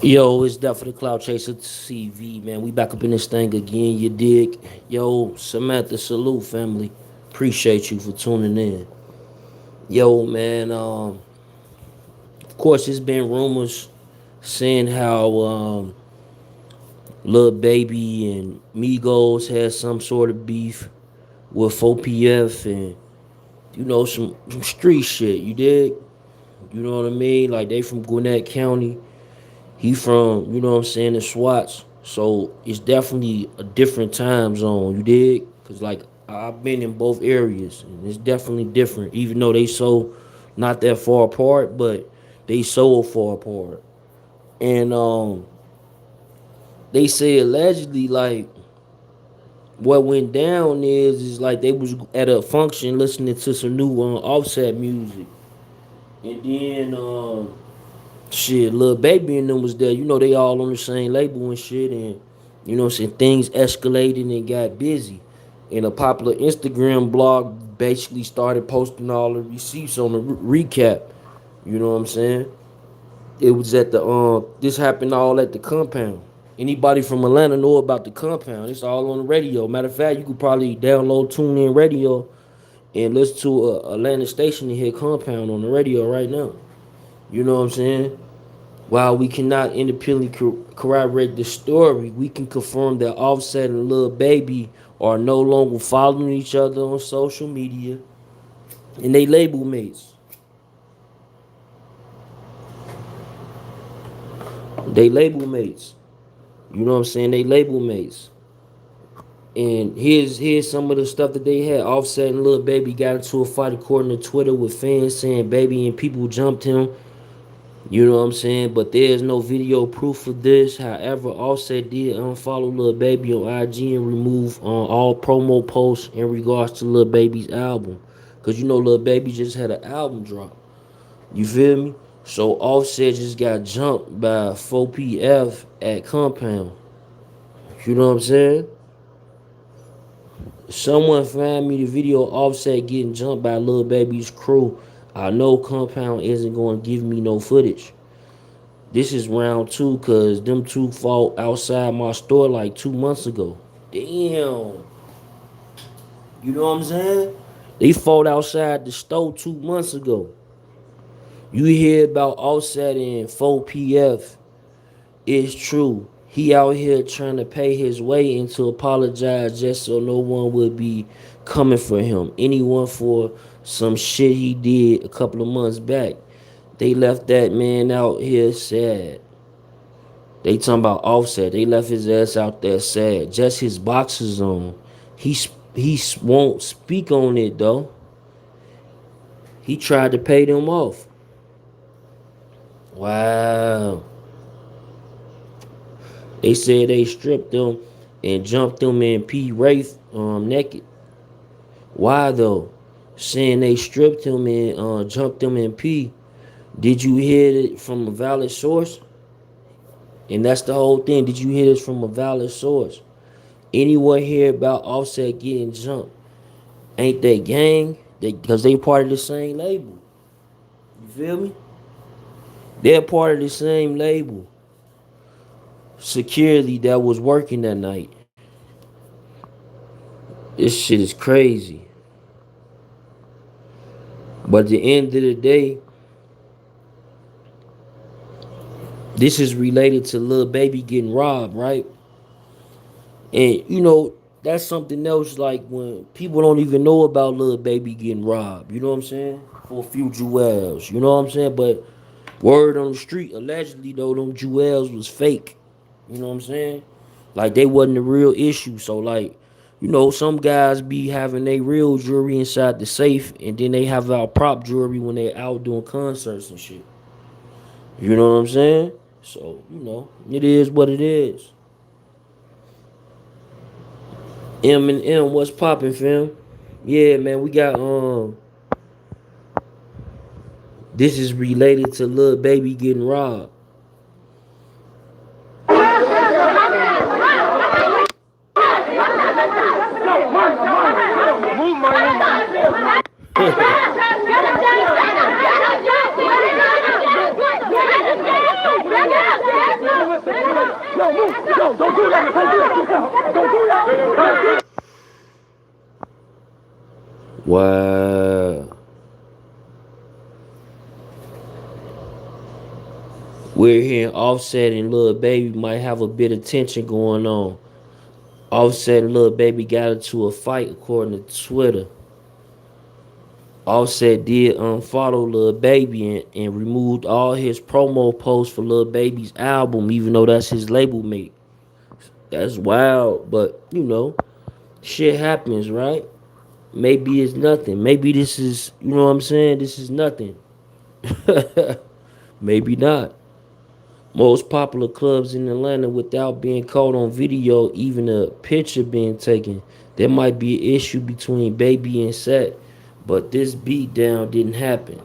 Yo, it's definitely Cloud Chaser TV, man. We back up in this thing again, you dig? Yo, Samantha, salute, family. Appreciate you for tuning in. Yo, man, of course, it's been rumors saying how Lil Baby and Migos had some sort of beef with OPF and, some street shit, you dig? You know what I mean? Like, they from Gwinnett County. He from, you know what I'm saying, the SWATs. So it's definitely a different time zone, you dig? Cause like I've been in both areas and it's definitely different, even though they so not that far apart, but they so far apart. And they say allegedly like what went down is like they was at a function listening to some new offset music. And then shit, Lil Baby and them was there. You know, they all on the same label and shit. And, you know what I'm saying, things escalated and got busy. And a popular Instagram blog basically started posting all the receipts on the recap. You know what I'm saying? It was at the, this happened all at the compound. Anybody from Atlanta know about the compound. It's all on the radio. Matter of fact, you could probably download TuneIn Radio and listen to a Atlanta station and hear compound on the radio right now. You know what I'm saying? While we cannot independently corroborate the story, we can confirm that Offset and Lil Baby are no longer following each other on social media, and they label mates. They label mates. You know what I'm saying? They label mates. And here's some of the stuff that they had. Offset and Lil Baby got into a fight according to Twitter with fans saying Baby and people jumped him. You know what I'm saying? But there's no video proof of this. However, Offset did unfollow Lil Baby on IG and remove all promo posts in regards to Lil Baby's album. Cause you know Lil Baby just had an album drop. You feel me? So Offset just got jumped by 4PF at Compound. You know what I'm saying? Someone find me the video of Offset getting jumped by Lil Baby's crew. I know Compound isn't going to give me no footage. This is round two because them two fought outside my store like 2 months ago. Damn. You know what I'm saying? They fought outside the store 2 months ago. You hear about Offset and 4PF. It's true. He out here trying to pay his way and to apologize just so no one would be coming for him. Anyone for some shit he did a couple of months back. They left that man out here sad. They talking about Offset. They left his ass out there sad. Just his boxers on. He won't speak on it though. He tried to pay them off. Wow. They said they stripped them and jumped them in P. Wraith naked. Why though? Saying they stripped him and jumped him in P. Did you hear it from a valid source? And that's the whole thing. Did you hear this from a valid source? Anyone hear about Offset getting jumped? Ain't they gang? Because they part of the same label. You feel me? They're part of the same label. Security that was working that night. This shit is crazy. But at the end of the day, this is related to Lil Baby getting robbed, right? And you know, that's something else like when people don't even know about Lil Baby getting robbed. You know what I'm saying? For a few jewels. You know what I'm saying? But word on the street, allegedly though, them jewels was fake. You know what I'm saying? Like they wasn't the real issue. So like, you know, some guys be having their real jewelry inside the safe, and then they have our prop jewelry when they out doing concerts and shit. You know what I'm saying? So you know, it is what it is. M and M, what's poppin', fam? Yeah, man, we got this is related to Lil Baby getting robbed. Don't do that. Don't do that. Don't do that. Wow. We're hearing Offset and Lil Baby might have a bit of tension going on. Offset and Lil Baby got into a fight according to Twitter. Offset did unfollow Lil Baby and removed all his promo posts for Lil Baby's album, even though that's his label mate. That's wild, but shit happens, right? Maybe it's nothing. Maybe this is, you know what I'm saying? This is nothing. Maybe not. Most popular clubs in Atlanta without being caught on video, even a picture being taken. There might be an issue between Baby and Set, but this beatdown didn't happen.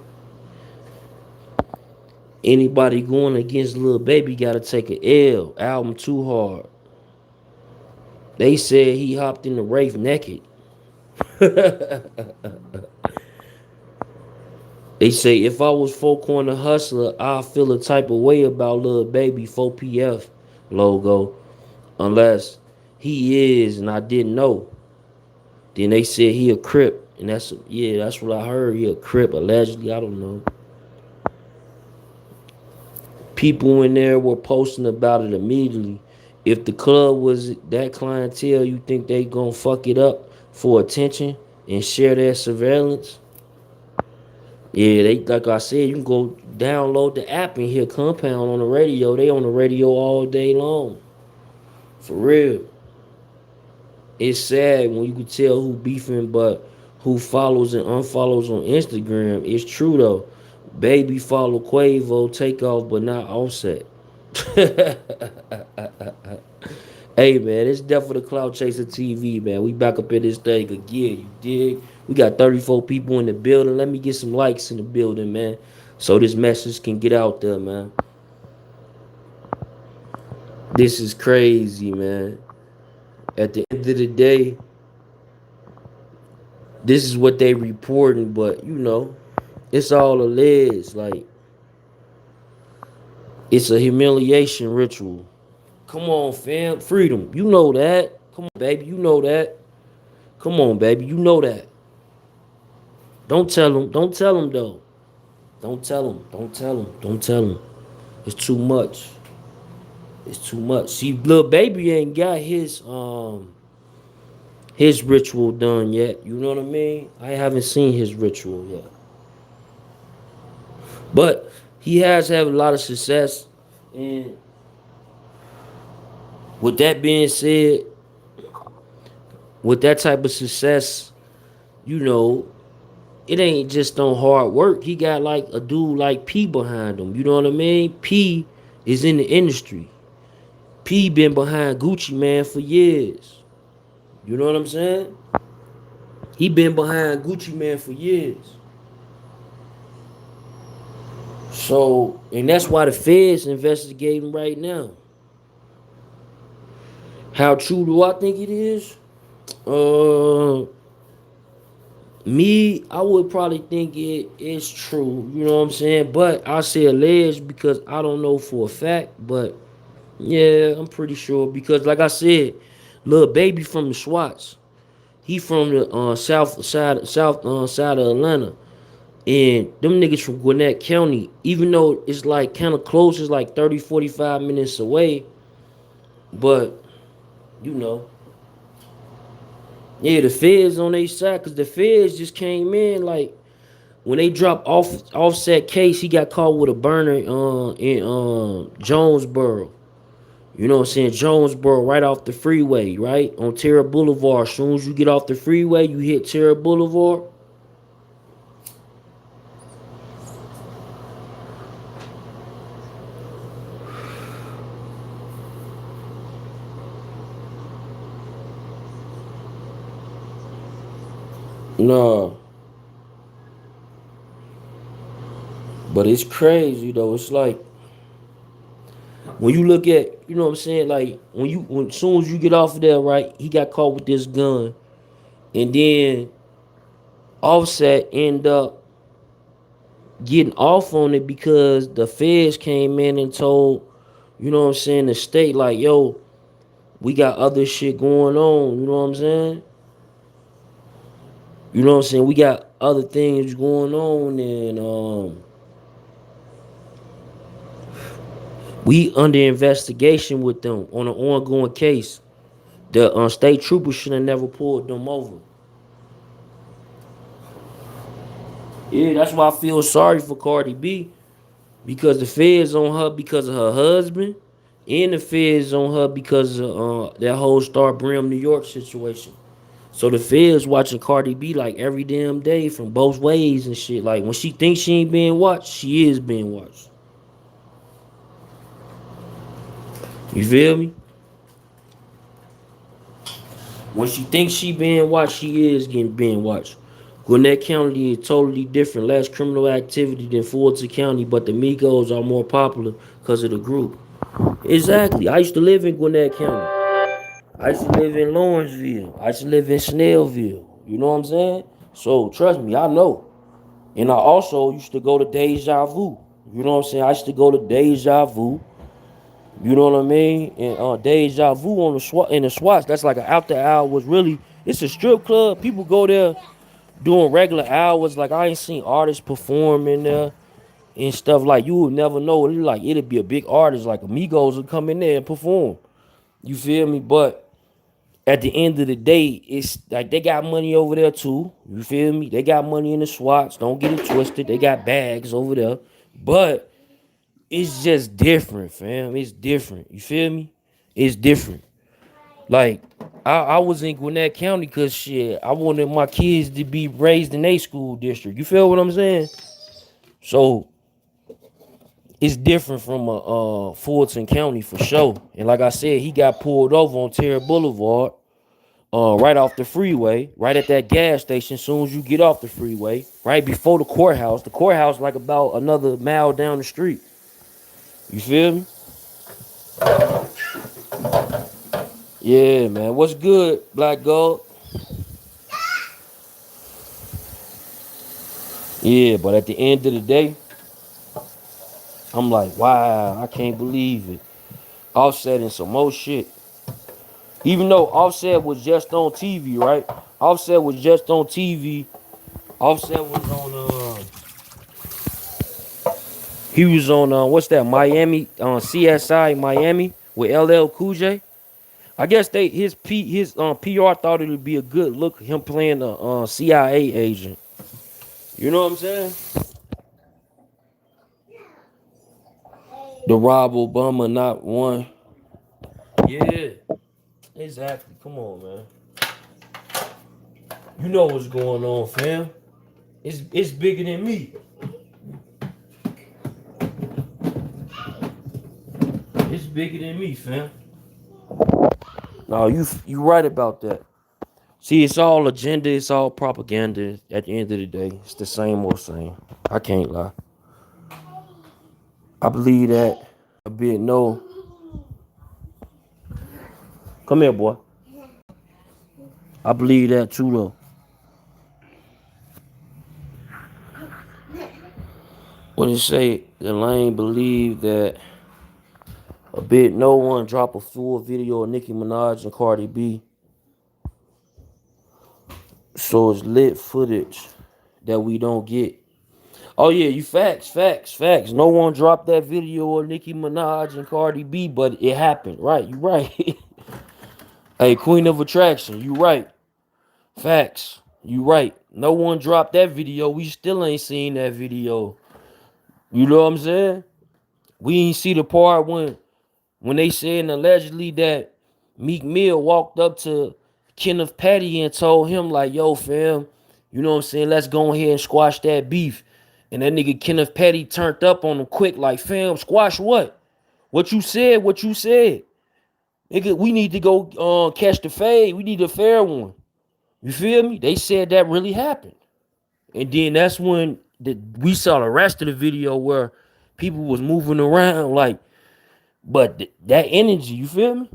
Anybody going against Lil Baby gotta take a L. Album too hard. They said he hopped in the Wraith naked. They say if I was Four Corner Hustler, I'd feel a type of way about Lil Baby 4PF logo. Unless he is and I didn't know. Then they said he a Crip. And that's what I heard. He a Crip, allegedly. I don't know. People in there were posting about it immediately. If the club was that clientele, you think they gonna fuck it up for attention and share their surveillance? Yeah, they like I said, you can go download the app and hear Compound on the radio. They on the radio all day long. For real. It's sad when you can tell who beefing, but who follows and unfollows on Instagram. It's true though. Baby follow Quavo, Takeoff, but not Offset. Hey man, it's definitely the Cloud Chaser TV, man. We back up in this thing again, you dig? We got 34 people in the building. Let me get some likes in the building, man. So this message can get out there, man. This is crazy, man. At the end of the day, this is what they reporting, but it's all alleged. Like, it's a humiliation ritual. Come on, fam. Freedom. You know that. Come on, baby. You know that. Come on, baby. You know that. Don't tell them. Don't tell them, though. Don't tell them. Don't tell them. Don't tell them. It's too much. It's too much. See, Lil Baby ain't got his ritual done yet. You know what I mean? I haven't seen his ritual yet. But he has had a lot of success. And with that being said, with that type of success, you know, it ain't just on hard work. He got like a dude like P behind him. You know what I mean? P is in the industry. P been behind Gucci Man for years. You know what I'm saying? He been behind Gucci Man for years. So, and that's why the feds investigating right now. How true do I think it is? Uh, I would probably think it is true. You know what I'm saying? But I say alleged because I don't know for a fact. But yeah, I'm pretty sure because, like I said, Lil Baby from the Swats. He from the south side of Atlanta. And them niggas from Gwinnett County, even though it's like kind of close, it's like 30, 45 minutes away. But, you know, yeah, the feds on their side, because the feds just came in, like, when they dropped Offset case, he got caught with a burner in Jonesboro. You know what I'm saying? Jonesboro, right off the freeway, right? On Terra Boulevard. As soon as you get off the freeway, you hit Terra Boulevard. No. But it's crazy though. It's like when you look at, you know what I'm saying, like when as soon as you get off of there, right, he got caught with this gun. And then Offset end up getting off on it because the feds came in and told you know what I'm saying, the state like, yo, we got other shit going on, you know what I'm saying? You know what I'm saying? We got other things going on, and we under investigation with them on an ongoing case. The state troopers should have never pulled them over. Yeah, that's why I feel sorry for Cardi B, because the feds on her because of her husband, and the feds on her because of that whole Star Brim New York situation. So the feds watching Cardi B like every damn day from both ways and shit. Like when she thinks she ain't being watched, she is being watched. You feel me? When she thinks she being watched, she is getting being watched. Gwinnett County is totally different, less criminal activity than Fulton County, but the Migos are more popular because of the group. Exactly. I used to live in Gwinnett County. I used to live in Lawrenceville. I used to live in Snellville. You know what I'm saying? So trust me, I know. And I also used to go to Deja Vu. You know what I'm saying? I used to go to Deja Vu. You know what I mean? And Deja Vu on the in the Swats. That's like an after hours. Really, it's a strip club. People go there doing regular hours. Like I ain't seen artists perform in there and stuff. Like you would never know. Like it'd be a big artist like Amigos would come in there and perform. You feel me? But at the end of the day, it's like they got money over there too. You feel me? They got money in the Swats. Don't get it twisted. They got bags over there. But it's just different, fam. It's different. You feel me? It's different. Like, I was in Gwinnett County because shit, I wanted my kids to be raised in a school district. You feel what I'm saying? So it's different from a Fulton County for sure. And like I said, he got pulled over on Terry Boulevard, right off the freeway, right at that gas station. Soon as you get off the freeway, right before the courthouse. The courthouse like about another mile down the street. You feel me? Yeah, man. What's good, Black Gold? Yeah, but at the end of the day, I'm like, wow, I can't believe it. Offset and some more shit. Even though Offset was just on TV, right? Offset was just on TV. Offset was on he was on what's that, Miami, CSI Miami with LL Cool J. I guess his PR thought it would be a good look him playing a CIA agent. You know what I'm saying? The Rob Obama not one. Yeah, exactly. Come on, man. You know what's going on, fam. It's bigger than me. It's bigger than me, fam. No, you right about that. See, it's all agenda, it's all propaganda. At the end of the day, it's the same old same. I can't lie. I believe that a bit. No, come here, boy. I believe that too, though. When it say the lane believe that a bit, no one drop a full video of Nicki Minaj and Cardi B, so it's lit footage that we don't get. Oh yeah, you facts. No one dropped that video of Nicki Minaj and Cardi B, but it happened. Right, you right. Hey, Queen of Attraction, you right. Facts, you right. No one dropped that video. We still ain't seen that video. You know what I'm saying? We ain't see the part when they said allegedly that Meek Mill walked up to Kenneth Petty and told him like, yo, fam, you know what I'm saying? Let's go ahead and squash that beef. And that nigga Kenneth Petty turned up on him quick, like, fam, squash what? What you said, what you said. Nigga, we need to go catch the fade. We need a fair one. You feel me? They said that really happened. And then that's when we saw the rest of the video where people was moving around like, but that energy, you feel me?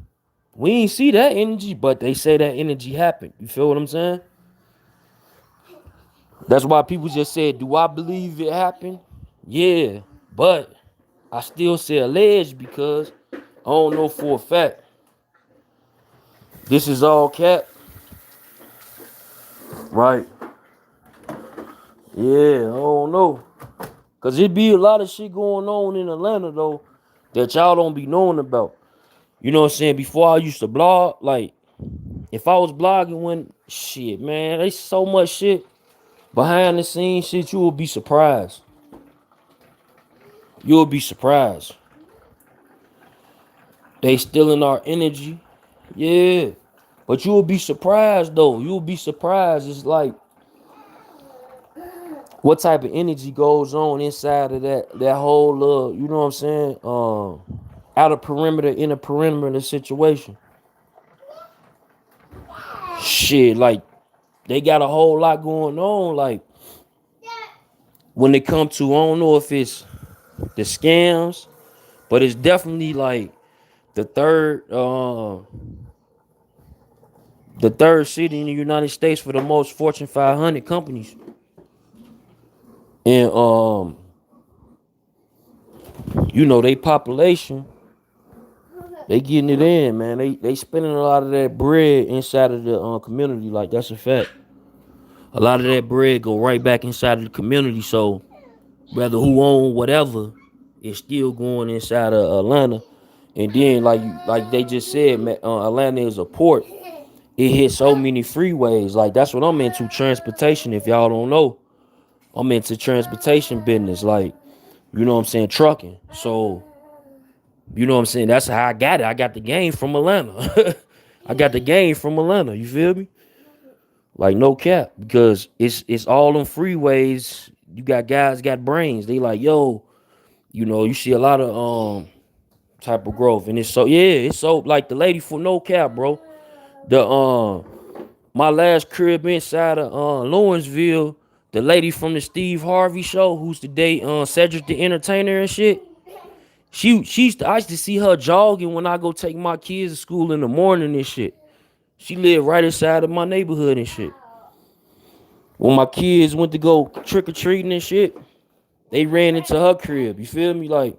We ain't see that energy, but they say that energy happened. You feel what I'm saying? That's why people just said, do I believe it happened? Yeah, but I still say alleged because I don't know for a fact. This is all cap, right? Yeah, I don't know. Cause it be a lot of shit going on in Atlanta though that y'all don't be knowing about. You know what I'm saying? Before I used to blog, like if I was blogging when shit, man, there's so much shit behind the scenes shit, you will be surprised. You'll be surprised. They stealing our energy. Yeah. But you'll be surprised though. You'll be surprised. It's like what type of energy goes on inside of that whole you know what I'm saying? Out of perimeter, in a perimeter situation. Shit, like they got a whole lot going on. Like when it comes to, I don't know if it's the scams, but it's definitely like the third city in the United States for the most Fortune 500 companies. And you know, they population, they getting it in, man. They spending a lot of that bread inside of the community. Like that's a fact. A lot of that bread go right back inside of the community. So whether who own whatever, it's still going inside of Atlanta. And then like they just said, Atlanta is a port. It hits so many freeways. Like that's what I'm into, transportation. If y'all don't know, I'm into transportation business. Like, you know what I'm saying, trucking. So, you know what I'm saying? That's how I got it. I got the game from Atlanta. I got the game from Atlanta. You feel me? Like no cap, because it's all them freeways. You got guys got brains. They like, yo, you know, you see a lot of type of growth, and it's so yeah, it's so like the lady for no cap, bro. The my last crib inside of Lawrenceville, the lady from the Steve Harvey show, who's today Cedric the Entertainer and shit. I used to see her jogging when I go take my kids to school in the morning and shit. She lived right inside of my neighborhood and shit. When my kids went to go trick or treating and shit, they ran into her crib. You feel me? Like,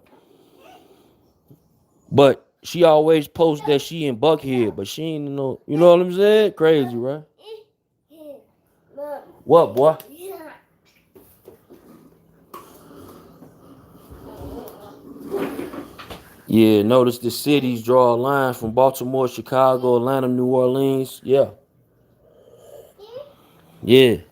but she always posts that she in Buckhead, but she ain't know. You know what I'm saying? Crazy, right? What, boy? Yeah, notice the cities draw a line from Baltimore, Chicago, Atlanta, New Orleans. Yeah,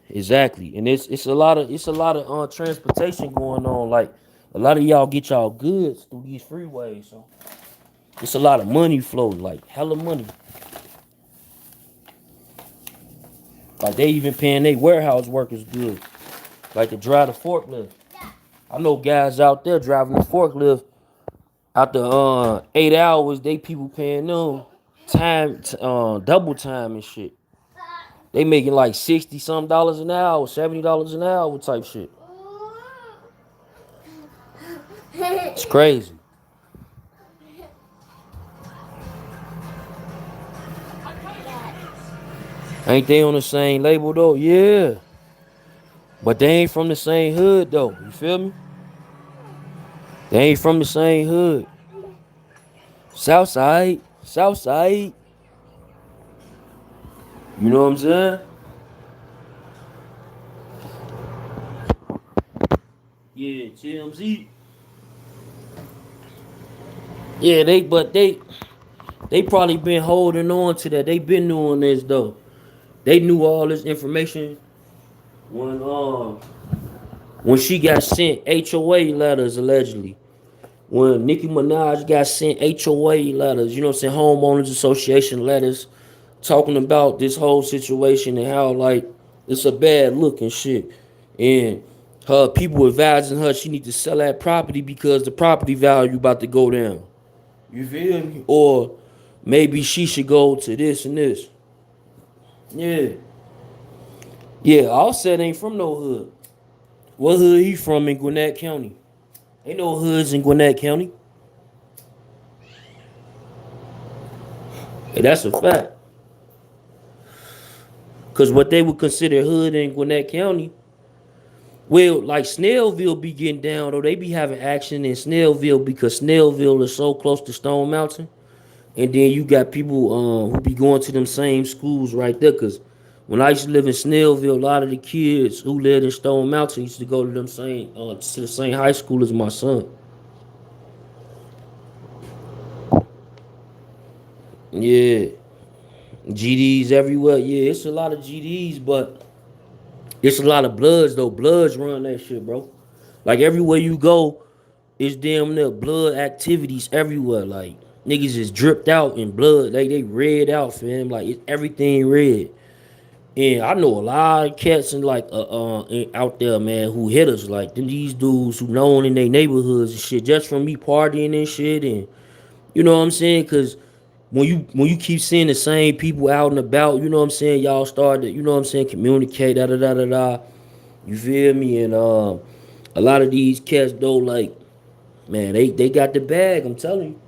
exactly. And it's a lot of transportation going on. Like a lot of y'all get y'all goods through these freeways. So it's a lot of money flowing, like hella money. Like they even paying their warehouse workers good, like to drive the forklift. I know guys out there driving the forklift. After 8 hours, they people paying them time, double time and shit. They making like 60 some dollars an hour, $70 an hour type shit. It's crazy. Ain't they on the same label though? Yeah. But they ain't from the same hood though. You feel me? They ain't from the same hood. Southside. Southside. You know what I'm saying? Yeah, TMZ. Yeah, they probably been holding on to that. They been doing this though. They knew all this information when when she got sent HOA letters allegedly. When Nicki Minaj got sent HOA letters, you know what I'm saying, homeowners association letters talking about this whole situation and how like it's a bad look and shit. And her people advising her she need to sell that property because the property value about to go down. You feel me? Or maybe she should go to this and this. Yeah. Yeah, Offset ain't from no hood. What hood he from in Gwinnett County? Ain't no hoods in Gwinnett County. Hey, that's a fact. Cause what they would consider hood in Gwinnett County Well, like Snellville be getting down though. They be having action in Snellville because Snellville is so close to Stone Mountain. And then you got people who be going to them same schools right there. Cause when I used to live in Snellville, a lot of the kids who lived in Stone Mountain used to go to them same to the same high school as my son. Yeah, GDs everywhere. Yeah, it's a lot of GDs, but it's a lot of Bloods though. Bloods run that shit, bro. Like everywhere you go, it's damn near blood activities everywhere. Like niggas is dripped out in blood. Like they red out, fam. Like it's everything red. And I know a lot of cats and like out there, man, who hit us. Like them these dudes who known in their neighborhoods and shit, just from me partying and shit. And you know what I'm saying? Cause when you keep seeing the same people out and about, you know what I'm saying, y'all start to, you know what I'm saying, communicate, da da da da da. You feel me? And a lot of these cats though, like, man, they got the bag, I'm telling you.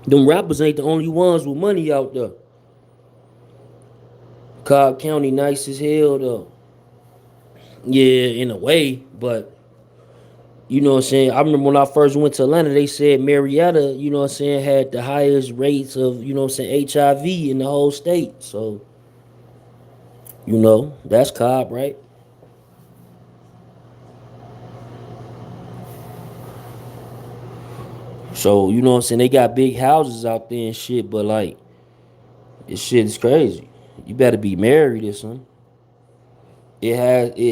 Them rappers ain't the only ones with money out there. Cobb County nice as hell though. Yeah, in a way, but you know what I'm saying? I remember when I first went to Atlanta, they said Marietta, you know what I'm saying, had the highest rates of, you know what I'm saying, HIV in the whole state. So, you know, that's Cobb, right? So, you know what I'm saying? They got big houses out there and shit, but like, this shit is crazy. You better be married or something. It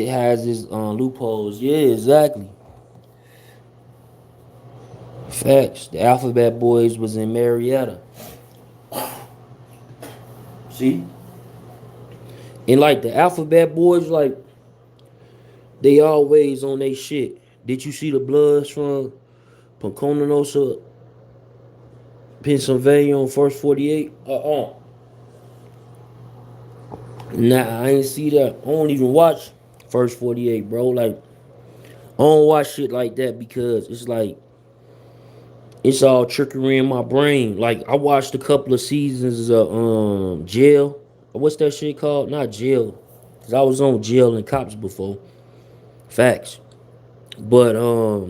has its loopholes. Yeah, exactly. Facts. The Alphabet Boys was in Marietta. See? And like the Alphabet Boys, like they always on they shit. Did you see the Bloods from Pocononosa, Pennsylvania on First 48? Nah, I ain't see that. I don't even watch First 48, bro. Like, I don't watch shit like that because it's like, it's all trickery in my brain. Like, I watched a couple of seasons of Jail. What's that shit called? Not Jail. Cause I was on Jail and Cops before. Facts. But uh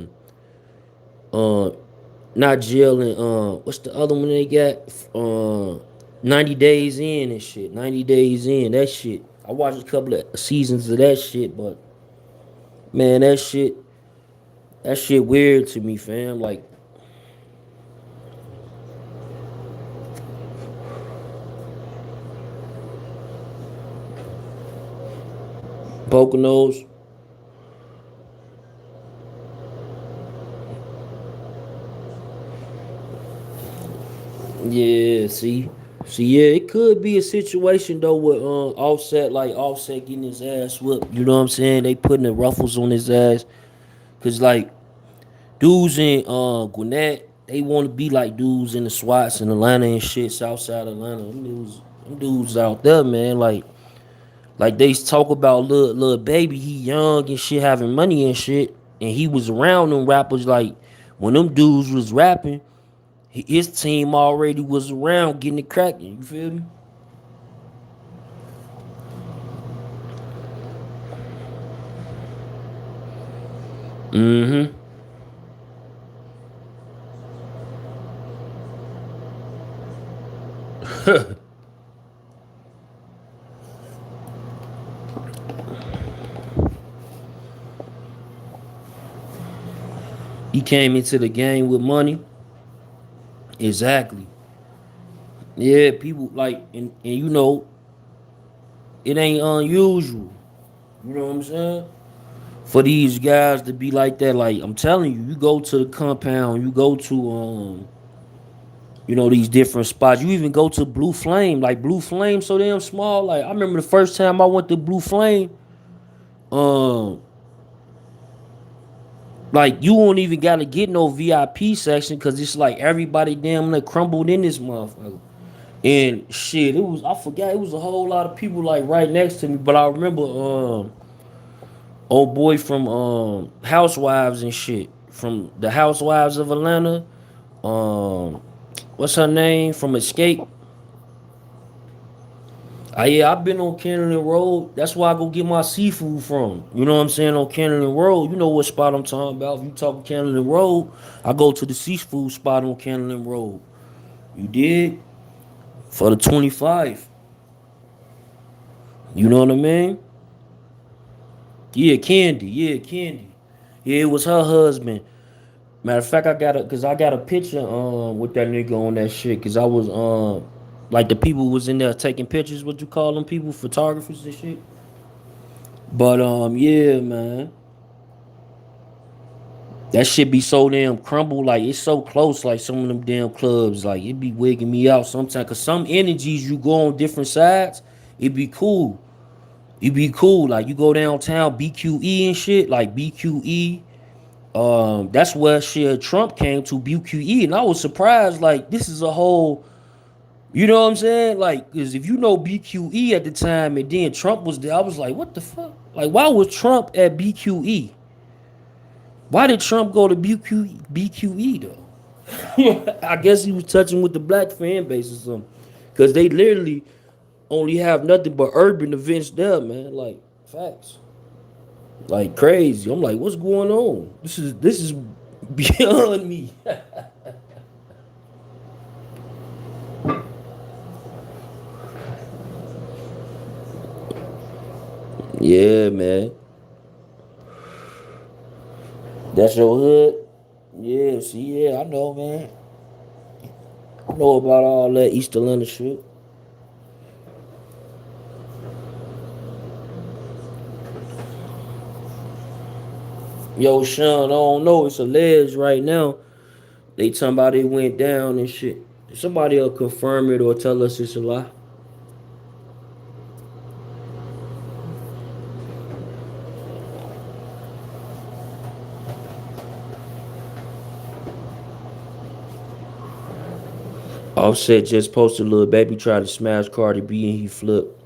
not Jail and what's the other one they got? 90 Days In and shit. 90 Days In, that shit. I watched a couple of seasons of that shit, but man, that shit weird to me, fam. Like Poconos. Yeah, see. See, yeah, it could be a situation though with Offset, like Offset getting his ass whipped. You know what I'm saying? They putting the ruffles on his ass. Cause like dudes in Gwinnett, they want to be like dudes in the SWATs in Atlanta and shit, Southside Atlanta. Them dudes out there, man. Like they talk about little baby, he young and shit, having money and shit, and he was around them rappers. Like when them dudes was rapping, his team already was around getting it cracking. You feel me? Mm-hmm. He came into the game with money. Exactly. Yeah, people like, and you know, it ain't unusual. You know what I'm saying? For these guys to be like that, like I'm telling you, you go to the compound, you go to these different spots. You even go to Blue Flame, like Blue Flame, so damn small. Like I remember the first time I went to Blue Flame, um, like you won't even gotta get no VIP section because it's like everybody damn like crumbled in this motherfucker. And shit, it was I forgot it was a whole lot of people like right next to me, but I remember old boy from Housewives and shit from the Housewives of Atlanta. Um, what's her name from Escape? Yeah, I've been on Cannon Road. That's where I go get my seafood from. You know what I'm saying? On Cannon Road. You know what spot I'm talking about. If you talk Cannon Road, I go to the seafood spot on Cannon Road. You did? For the 25. You know what I mean? Yeah, Candy. Yeah, Candy. Yeah, it was her husband. Matter of fact, I got a picture with that nigga on that shit. Cause I was like the people was in there taking pictures. What you call them people? Photographers and shit. But yeah, man. That shit be so damn crumble. Like it's so close. Like some of them damn clubs. Like it be wigging me out sometimes. Cause some energies you go on different sides. It be cool. It be cool. Like you go downtown BQE and shit. Like BQE. That's where shit Trump came to BQE, and I was surprised. Like this is a whole, you know what I'm saying? Like, cause if you know BQE at the time, and then Trump was there, I was like, what the fuck? Like, why was Trump at BQE? Why did Trump go to BQE though? I guess he was touching with the black fan base or something, cause they literally only have nothing but urban events there, man. Like facts, like crazy. I'm like, what's going on? This is beyond me. Yeah, man. That's your hood? Yeah, see, yeah, I know, man. I know about all that East Atlanta shit. Yo, Sean, I don't know. It's alleged right now. They talking about it went down and shit. Somebody will confirm it or tell us it's a lie. Offset just posted a little baby tried to smash Cardi B and he flipped.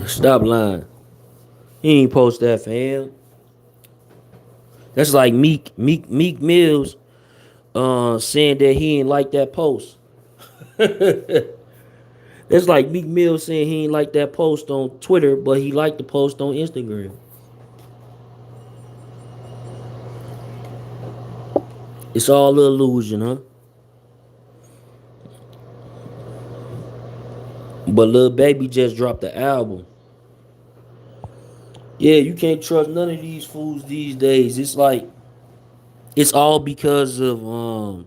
Stop lying. He ain't post that for him. That's like Meek Mills saying that he ain't like that post. That's like Meek Mill saying he ain't like that post on Twitter, but he liked the post on Instagram. It's all an illusion, huh? But Lil Baby just dropped the album. Yeah, you can't trust none of these fools these days. It's like it's all because of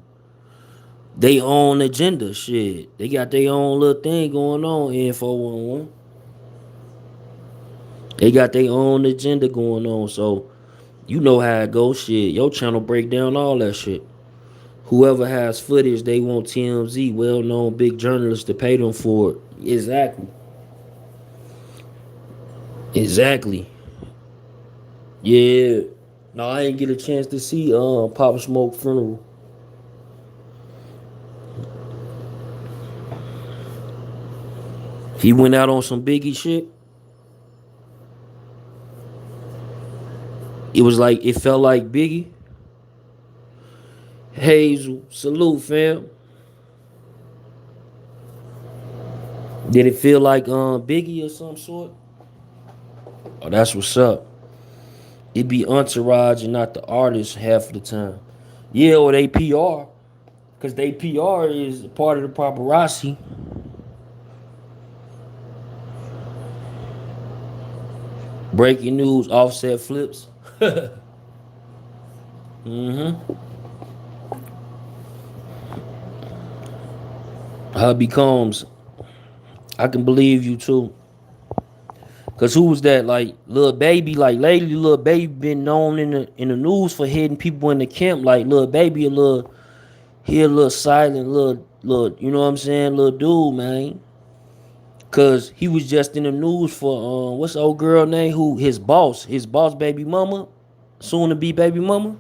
they own agenda. Shit, they got their own little thing going on. Info 111. They got their own agenda going on. So you know how it goes. Shit, your channel break down all that shit. Whoever has footage, they want TMZ, well-known big journalists, to pay them for it. Exactly. Exactly. Yeah. No, I didn't get a chance to see Pop Smoke funeral. He went out on some Biggie shit. It was like it felt like Biggie. Hazel, salute fam. Did it feel like Biggie or some sort? Oh, that's what's up. It be entourage and not the artist half of the time. Yeah, or they PR. Cause they PR is part of the paparazzi. Breaking news, Offset flips. Mm-hmm. Hubby Combs, I can believe you too. Cause who was that? Like Lil Baby, like lately Lil Baby been known in the news for hitting people in the camp. Like Lil Baby a little silent, you know what I'm saying, little dude, man. Cause he was just in the news for what's the old girl name? Who his boss baby mama, soon to be baby mama.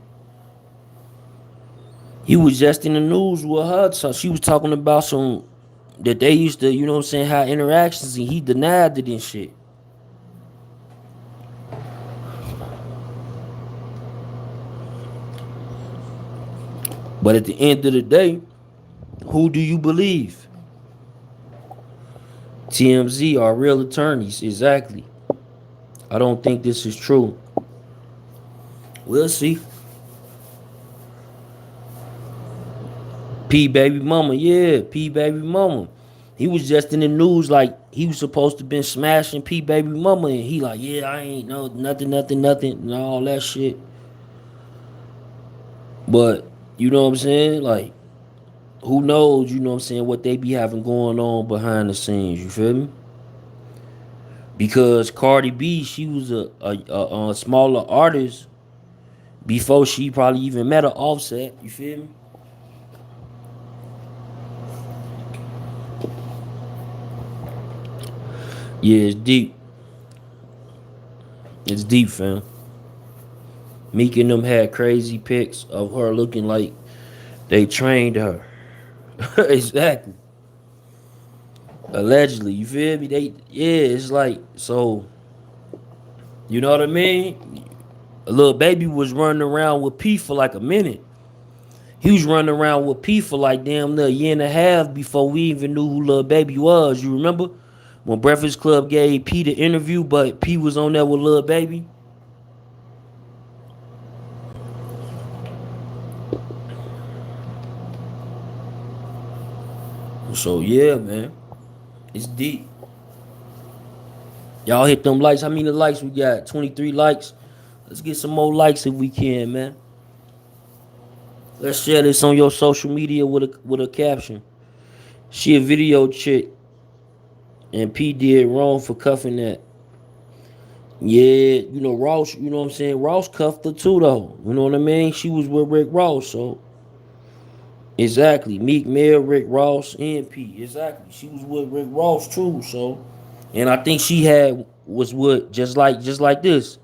He was just in the news with her, so she was talking about some that they used to, you know what I'm saying, have interactions, and he denied it and shit. But at the end of the day, Who do you believe? TMZ are real attorneys, exactly. I don't think this is true. We'll see. P baby mama, yeah, P baby mama. He was just in the news like he was supposed to been smashing P baby mama, and he like, yeah, I ain't know nothing, and all that shit. But you know what I'm saying? Like, who knows? You know what I'm saying? What they be having going on behind the scenes. You feel me? Because Cardi B, she was a smaller artist before she probably even met an Offset. You feel me? Yeah, it's deep. It's deep, fam. Meek and them had crazy pics of her looking like they trained her. Exactly. Allegedly, you feel me? It's like, so, you know what I mean? A little baby was running around with P for like a minute. He was running around with P for like damn near a year and a half before we even knew who Lil Baby was. You remember? When Breakfast Club gave P the interview, but P was on there with Lil Baby. So yeah, man. It's deep. Y'all hit them likes. How many likes we got? 23 likes. Let's get some more likes if we can, man. Let's share this on your social media with a caption. She a video chick and P did wrong for cuffing that. Yeah, Ross, you know what I'm saying? Ross cuffed her too though. You know what I mean? She was with Rick Ross, so exactly. Meek Mill, Rick Ross, and P. Exactly. She was with Rick Ross too, so and I think she had was with just like this.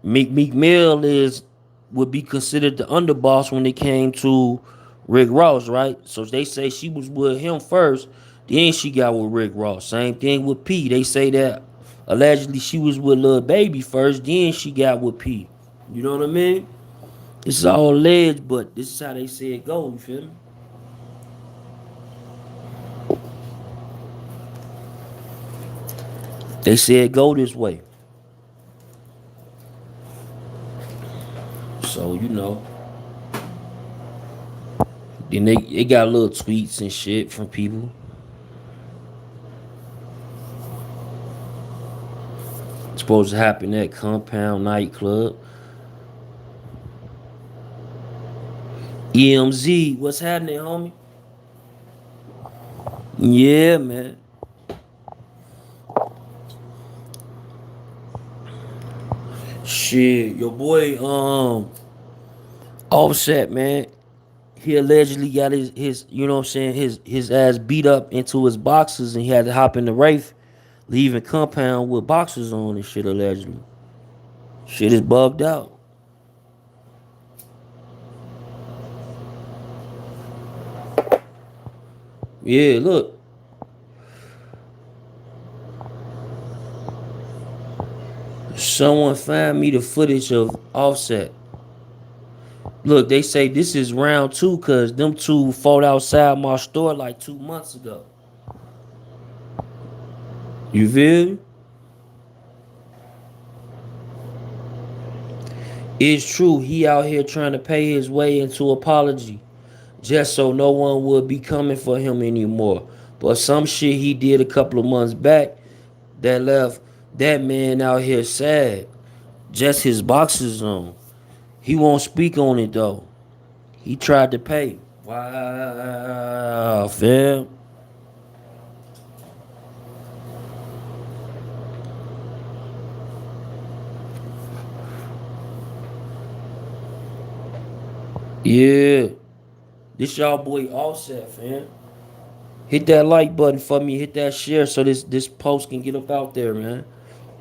Meek Mill is would be considered the underboss when it came to Rick Ross, right? So they say she was with him first, then she got with Rick Ross. Same thing with P. They say that allegedly she was with Lil Baby first, then she got with P. You know what I mean? This is all alleged, but this is how they say it go. You feel me? They say it go this way. So then they got little tweets and shit from people. It's supposed to happen at Compound nightclub. EMZ, what's happening, homie? Yeah, man. Shit, your boy, Offset, man. He allegedly got his you know what I'm saying, his ass beat up into his boxes and he had to hop in the Wraith, leaving Compound with boxers on and shit allegedly. Shit is bugged out. Yeah, look. Someone find me the footage of Offset. Look, they say this is round two because them two fought outside my store like 2 months ago. You feel me? It's true, he out here trying to pay his way into apology just so no one would be coming for him anymore. But some shit he did a couple of months back that left that man out here sad. Just his boxes on. He won't speak on it though. He tried to pay. Wow, fam. Yeah. This y'all boy Offset, fam. Hit that like button for me. Hit that share so this post can get up out there, man.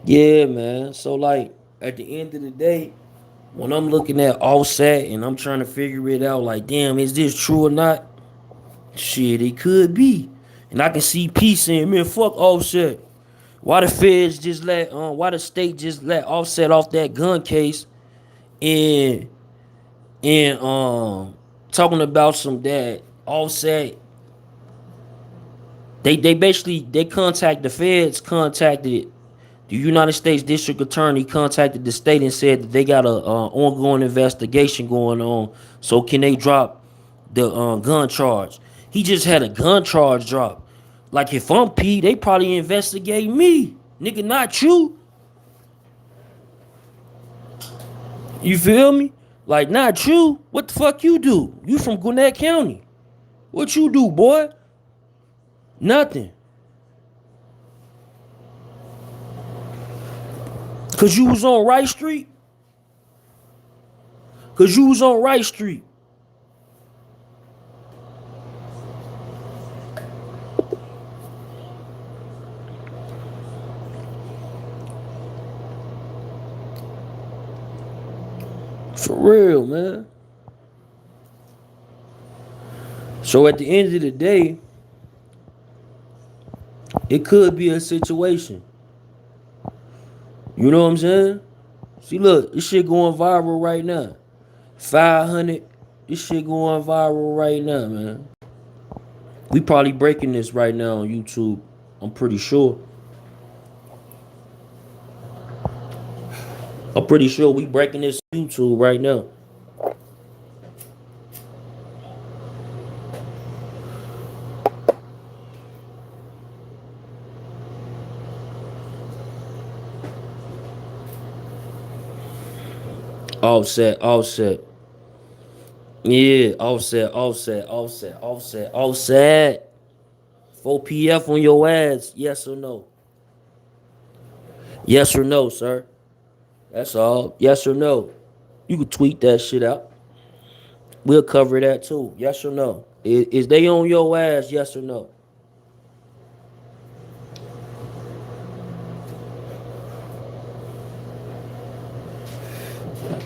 Yeah, man. So like at the end of the day, when I'm looking at Offset and I'm trying to figure it out, like, damn, is this true or not? Shit, it could be. And I can see P saying, man, fuck Offset. Why the feds just why the state just let Offset off that gun case and talking about some that Offset They basically they contact the feds contacted the United States District Attorney contacted the state and said that they got a ongoing investigation going on. So can they drop the gun charge? He just had a gun charge drop. Like if I'm P, they probably investigate me, nigga, not you. You feel me? Like not you. What the fuck you do? You from Gwinnett County? What you do, boy? Nothing. Cause you was on Wright Street. Cause you was on Wright Street. For real, man. So at the end of the day, it could be a situation. You know what I'm saying? See, look, this shit going viral right now. 500. This shit going viral right now, man. We probably breaking this right now on YouTube. I'm pretty sure. I'm pretty sure we breaking this on YouTube right now. Offset, offset. Yeah, offset, offset, offset, offset, offset. 4 PF on your ass. Yes or no? Yes or no, sir? That's all. Yes or no? You can tweet that shit out. We'll cover that too. Yes or no? Is they on your ass? Yes or no?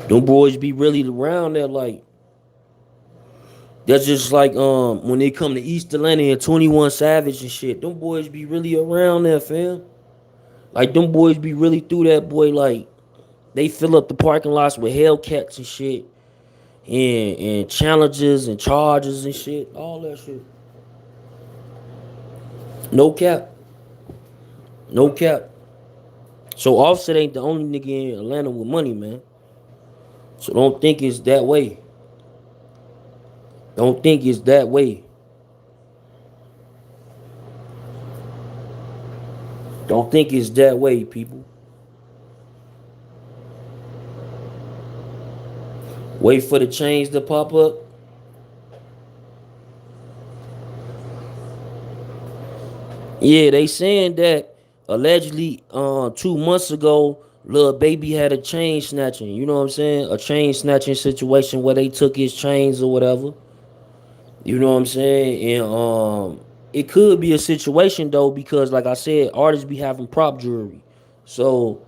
Them boys be really around there like that's just like when they come to East Atlanta and 21 Savage and shit. Them boys be really around there, fam. Like them boys be really through that boy. Like they fill up the parking lots with Hellcats and shit, and challenges and charges and shit. All that shit. No cap. No cap. So Offset ain't the only nigga in Atlanta with money, man. So don't think it's that way. Don't think it's that way. Don't think it's that way, people. Wait for the change to pop up. Yeah, they saying that allegedly 2 months ago, Lil Baby had a chain snatching. You know what I'm saying? A chain snatching situation where they took his chains or whatever. You know what I'm saying? And it could be a situation though because like I said, artists be having prop jewelry. So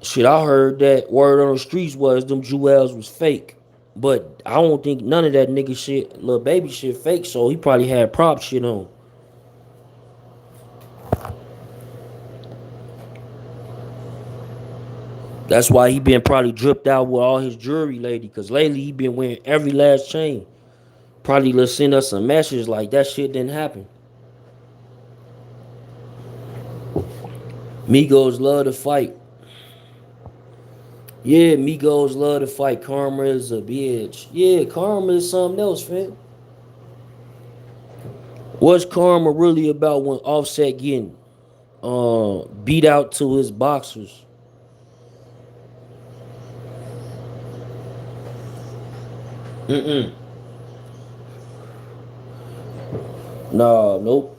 shit, I heard that word on the streets was them jewels was fake. But I don't think none of that nigga shit, Lil Baby shit fake. So he probably had prop shit on. That's why he been probably dripped out with all his jewelry lately. Cause lately he been wearing every last chain. Probably let's send us a message like that shit didn't happen. Migos love to fight. Yeah, Migos love to fight. Karma is a bitch. Yeah, karma is something else, fam. What's karma really about when Offset getting beat out to his boxers? Mm-mm. Nah, nope.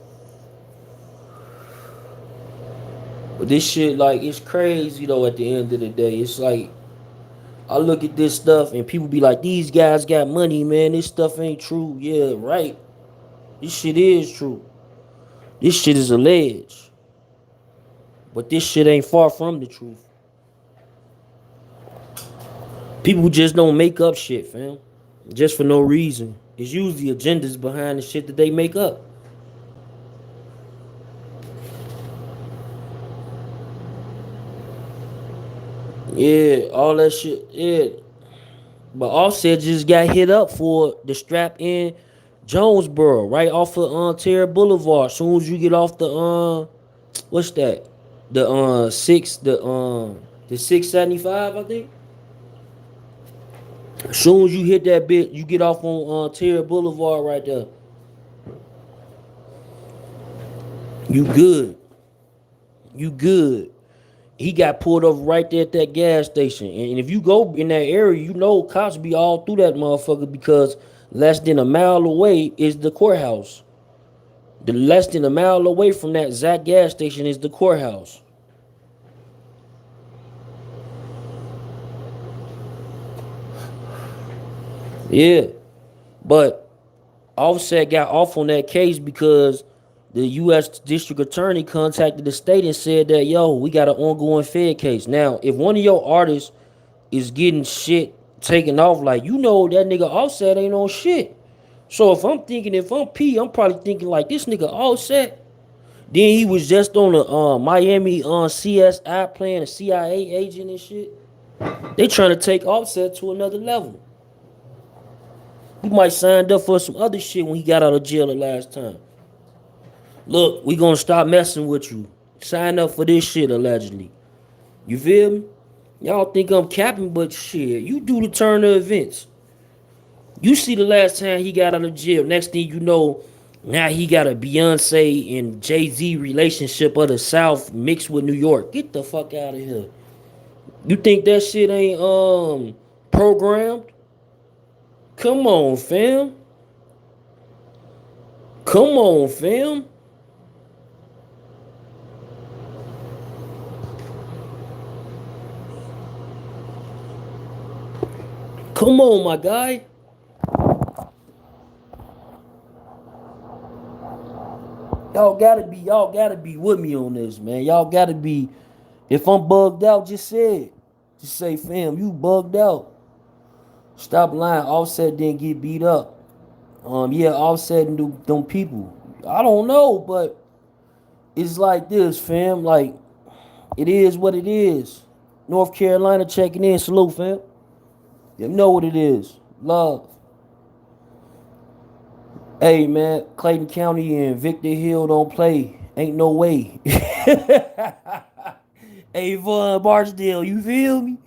But this shit, like, it's crazy though. At the end of the day, it's like I look at this stuff and people be like, "These guys got money, man. This stuff ain't true." Yeah, right. This shit is true. This shit is alleged, but this shit ain't far from the truth. People just don't make up shit, fam, just for no reason. It's usually agendas behind the shit that they make up. Yeah, all that shit. Yeah, but Offset just got hit up for the strap in Jonesboro, right off of Terra Boulevard. Soon as you get off the what's that? The 675, I think. As soon as you hit that bit, you get off on Terra Boulevard right there. You good. You good. He got pulled over right there at that gas station. And if you go in that area, you know cops be all through that motherfucker because less than a mile away is the courthouse. The less than a mile away from that Zach gas station is the courthouse. Yeah. But Offset got off on that case because the U.S. District Attorney contacted the state and said that, yo, we got an ongoing Fed case. Now, if one of your artists is getting shit taken off, like, you know that nigga Offset ain't on shit. So if I'm P, I'm probably thinking like this nigga Offset. Then he was just on the Miami CSI playing a CIA agent and shit. They trying to take Offset to another level. He might signed up for some other shit when he got out of jail the last time. Look, we gonna stop messing with you. Sign up for this shit allegedly. You feel me? Y'all think I'm capping, but shit, you do the turn of events. You see the last time he got out of jail. Next thing you know, now he got a Beyonce and Jay-Z relationship of the South mixed with New York. Get the fuck out of here. You think that shit ain't programmed? Come on, fam. Come on, fam. Come on, my guy. Y'all gotta be with me on this, man. Y'all gotta be. If I'm bugged out, just say it. Just say, fam, you bugged out. Stop lying. Offset didn't get beat up. Yeah, Offset and them people. I don't know, but it's like this, fam. Like, it is what it is. North Carolina checking in. Salute, fam. You know what it is. Love. Hey, man, Clayton County and Victor Hill don't play. Ain't no way. Hey, Von Barksdale, you feel me?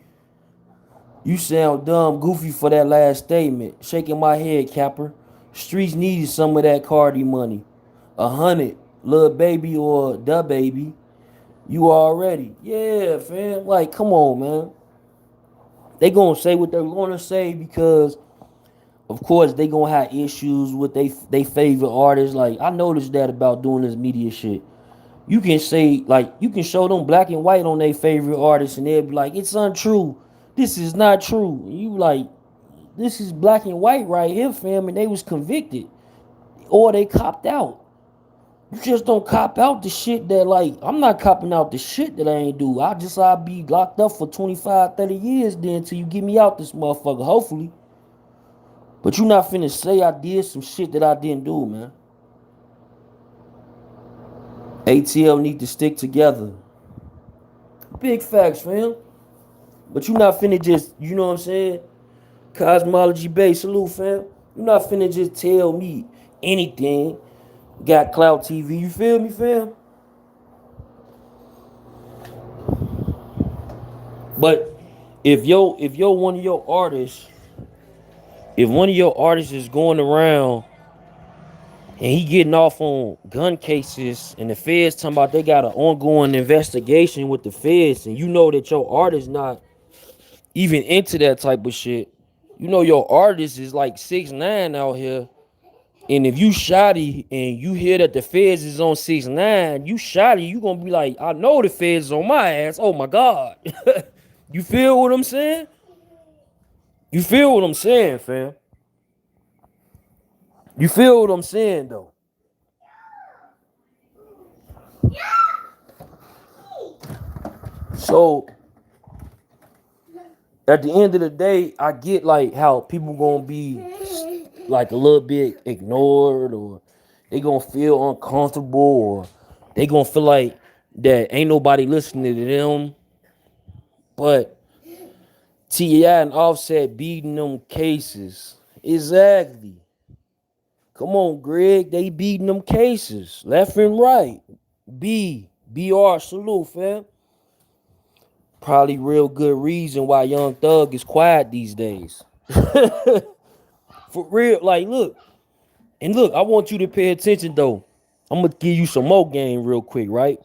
You sound dumb, goofy for that last statement. Shaking my head, Capper. Streets needed some of that Cardi money. 100, little baby or the baby. You already. Yeah, fam. Like, come on, man. They gonna say what they're gonna say because, of course, they gonna have issues with they favorite artists. Like, I noticed that about doing this media shit. You can say, like, you can show them black and white on their favorite artists and they'll be like, it's untrue. This is not true. And you like, this is black and white right here, fam, and they was convicted. Or they copped out. You just don't cop out the shit that, like, I'm not copping out the shit that I ain't do. I'll be locked up for 25, 30 years then till you get me out this motherfucker, hopefully. But you not finna say I did some shit that I didn't do, man. ATL need to stick together. Big facts, fam. But you not finna just, you know what I'm saying? Cosmology Bay, salute, fam. You not finna just tell me anything. Got Cloud TV, you feel me, fam? But if one of your artists, if one of your artists is going around and he getting off on gun cases and the feds talking about they got an ongoing investigation with the feds and you know that your artist not even into that type of shit, you know your artist is like 6ix9ine out here. And if you shoddy and you hear that the feds is on 6ix9ine, you shoddy, you gonna be like, I know the feds is on my ass. Oh my God. You feel what I'm saying? You feel what I'm saying, fam? You feel what I'm saying, though? So at the end of the day, I get like how people gonna be like a little bit ignored or they gonna feel uncomfortable or they gonna feel like that ain't nobody listening to them. But T.I. and Offset beating them cases. Exactly. Come on, Greg. They beating them cases left and right. BR, salute, fam. Probably real good reason why Young Thug is quiet these days. For real, like, look. And look, I want you to pay attention, though. I'm going to give you some more game real quick, right?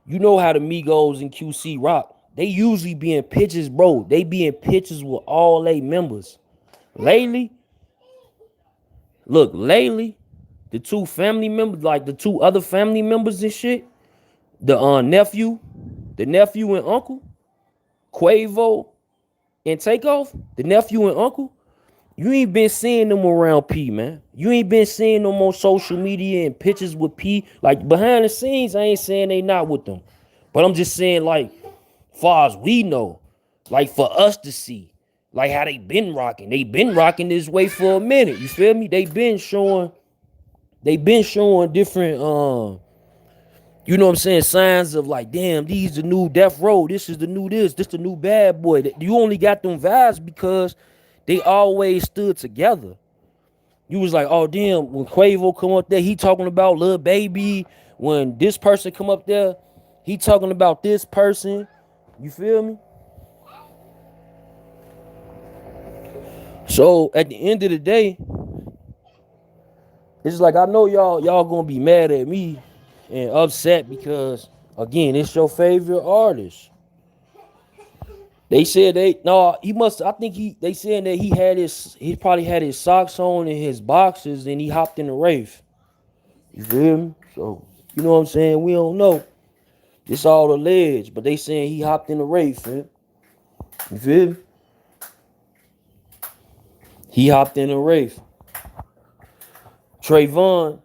You know how the Migos and QC rock. They usually be in pictures, bro. They be in pictures with all they members. Lately, the two family members, like the two other family members and shit, the nephew and uncle, Quavo and Takeoff, the nephew and uncle, you ain't been seeing them around P, man. You ain't been seeing them on social media and pictures with P. Like behind the scenes, I ain't saying they not with them. But I'm just saying, like, far as we know, like for us to see, like how they been rocking. They been rocking this way for a minute. You feel me? They been showing different you know what I'm saying, signs of like, damn, these the new Death Row. This is the new this the new Bad Boy. You only got them vibes because they always stood together. You was like, oh damn, when Quavo come up there, he talking about Lil Baby. When this person come up there, he talking about this person. You feel me? So at the end of the day, it's like I know y'all gonna be mad at me and upset because again, it's your favorite artist. They said they saying that he probably had his socks on and his boxers and he hopped in the Wraith. You feel me? So, you know what I'm saying? We don't know. It's all alleged, but they saying he hopped in the Wraith, man. You feel me? He hopped in the Wraith. Trayvon,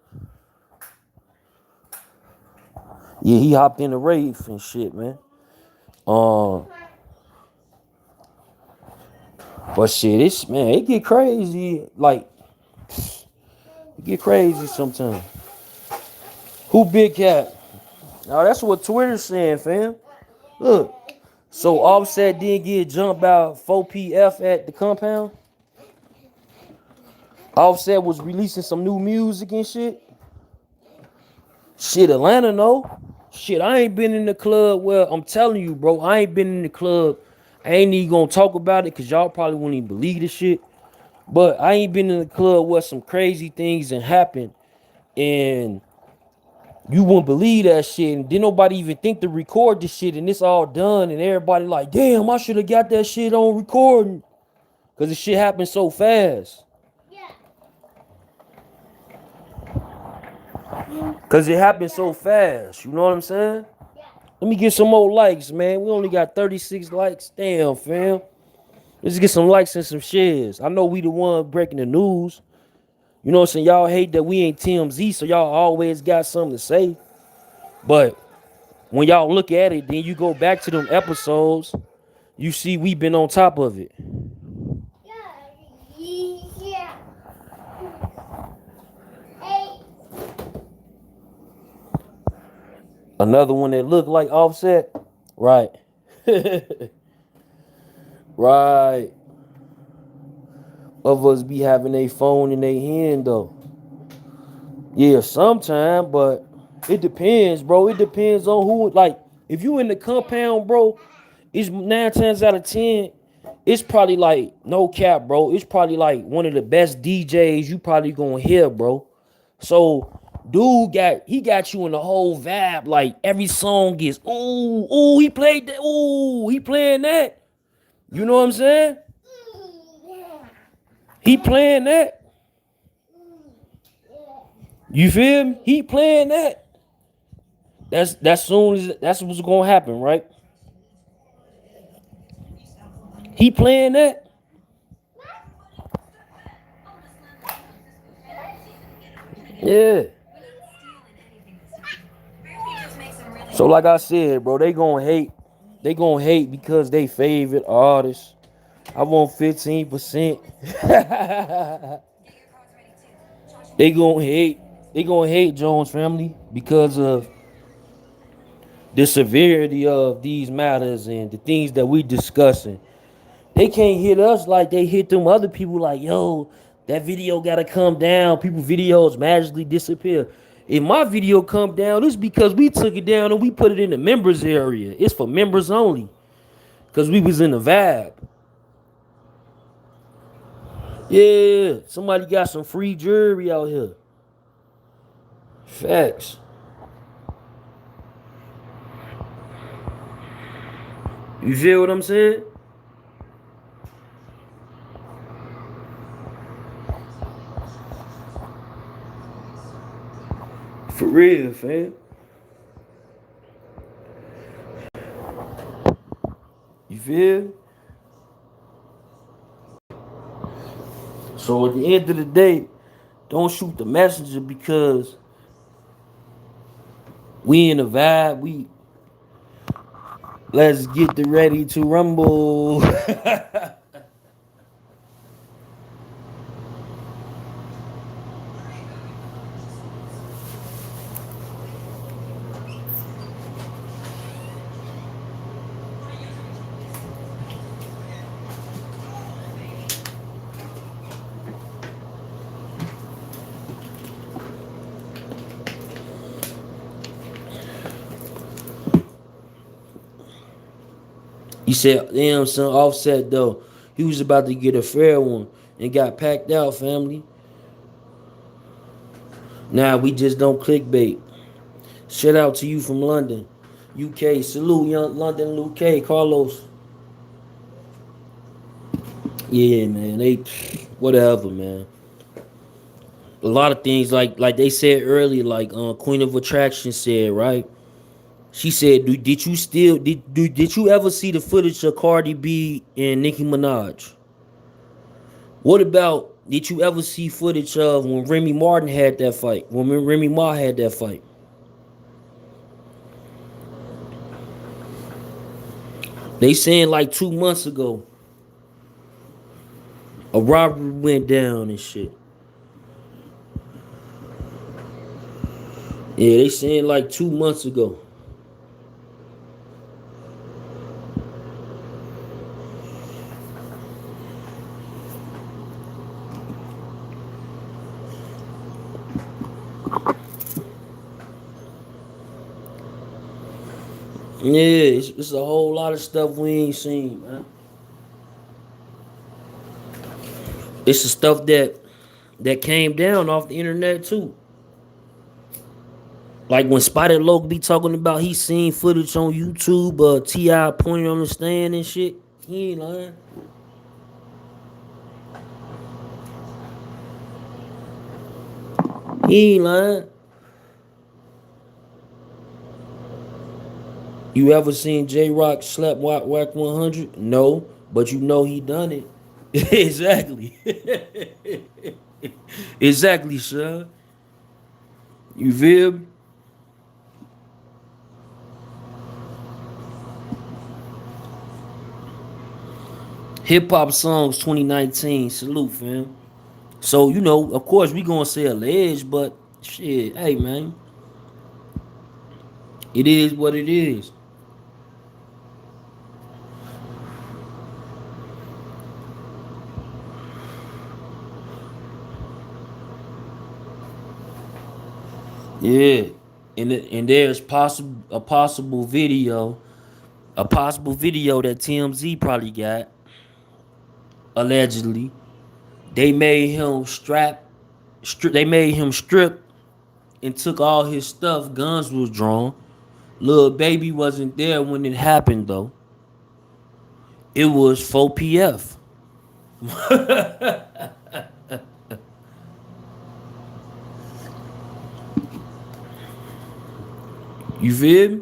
yeah, he hopped in the Wraith and shit, man. But shit, it get crazy. Like, it get crazy sometimes. Who Big Cat? Now that's what Twitter's saying, fam. Look, so Offset didn't get jumped out 4PF at the compound. Offset was releasing some new music and shit. Shit, Atlanta, no. Shit, I ain't been in the club. Well, I'm telling you, bro, I ain't been in the club. I ain't even gonna talk about it because y'all probably wouldn't even believe this shit. But I ain't been in the club where some crazy things and happened. And you wouldn't believe that shit. And didn't nobody even think to record this shit. And it's all done. And everybody like, damn, I should have got that shit on recording. Because the shit happened so fast. Because it happened so fast. You know what I'm saying? Let me get some more likes, man. We only got 36 likes. Damn, fam. Let's get some likes and some shares. I know we the one breaking the news. You know what I'm saying? Y'all hate that we ain't TMZ, so y'all always got something to say. But when y'all look at it, then you go back to them episodes, you see we been on top of it. Another one that looked like Offset. Right. Right. Of us be having a phone in their hand though. Yeah, sometime, but it depends, bro. It depends on who. Like, if you in the compound, bro, it's 9 times out of 10. It's probably like no cap, bro. It's probably like one of the best DJs you probably gonna hear, bro. So, dude got you in the whole vibe. Like every song is he played that. Ooh, he playing that. You know what I'm saying? He playing that. You feel me? He playing that. That's what's gonna happen, right? He playing that. Yeah. So like I said, bro, they gonna hate. They gonna hate because they favorite artists. I want 15%. They gonna hate. They gonna hate Jones family because of the severity of these matters and the things that we discussing. They can't hit us like they hit them other people like, yo, That video gotta come down. People videos magically disappear. If my video come down, it's because we took it down and we put it in the members area. It's for members only. Cause we was in the vibe. Yeah, somebody got some free jewelry out here. Facts. You feel what I'm saying? For real, fam. You feel? So at the end of the day, don't shoot the messenger because we in a vibe. We let's get the ready to rumble. He said, damn son, Offset though. He was about to get a fair one and got packed out, family. Nah, we just don't clickbait. Shout out to you from London. UK. Salute, young London, UK. Carlos. Yeah, man. They whatever, man. A lot of things like they said earlier, like Queen of Attraction said, right? She said, did you still did you ever see the footage of Cardi B and Nicki Minaj? What about did you ever see footage of when Remy Martin had that fight? When Remy Ma had that fight? They saying like 2 months ago, a robbery went down and shit. Yeah, they saying like 2 months ago. Yeah, it's a whole lot of stuff we ain't seen, man. It's the stuff that came down off the internet too. Like when Spotted Loc be talking about he seen footage on YouTube, T.I. pointing on the stand and shit. He ain't lying. He ain't lying. You ever seen J Rock slap Whack 100? No, but you know he done it. Exactly. Exactly, son. You feel me? Hip Hop Songs 2019. Salute, fam. So, of course, we gonna say alleged, but shit, hey, man. It is what it is. Yeah. And there's a possible video that TMZ probably got, allegedly. They made him they made him strip and took all his stuff. Guns was drawn. Lil Baby wasn't there when it happened though. It was 4 PF. You feel me?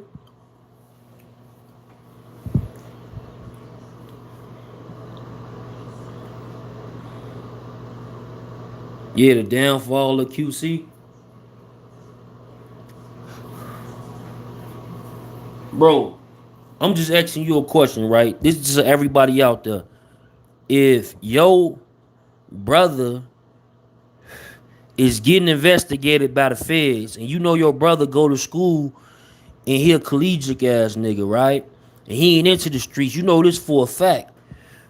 Yeah, the downfall of QC. Bro, I'm just asking you a question, right? This is just everybody out there. If your brother is getting investigated by the feds, and you know your brother go to school and he a collegiate ass nigga, right? And he ain't into the streets, you know this for a fact.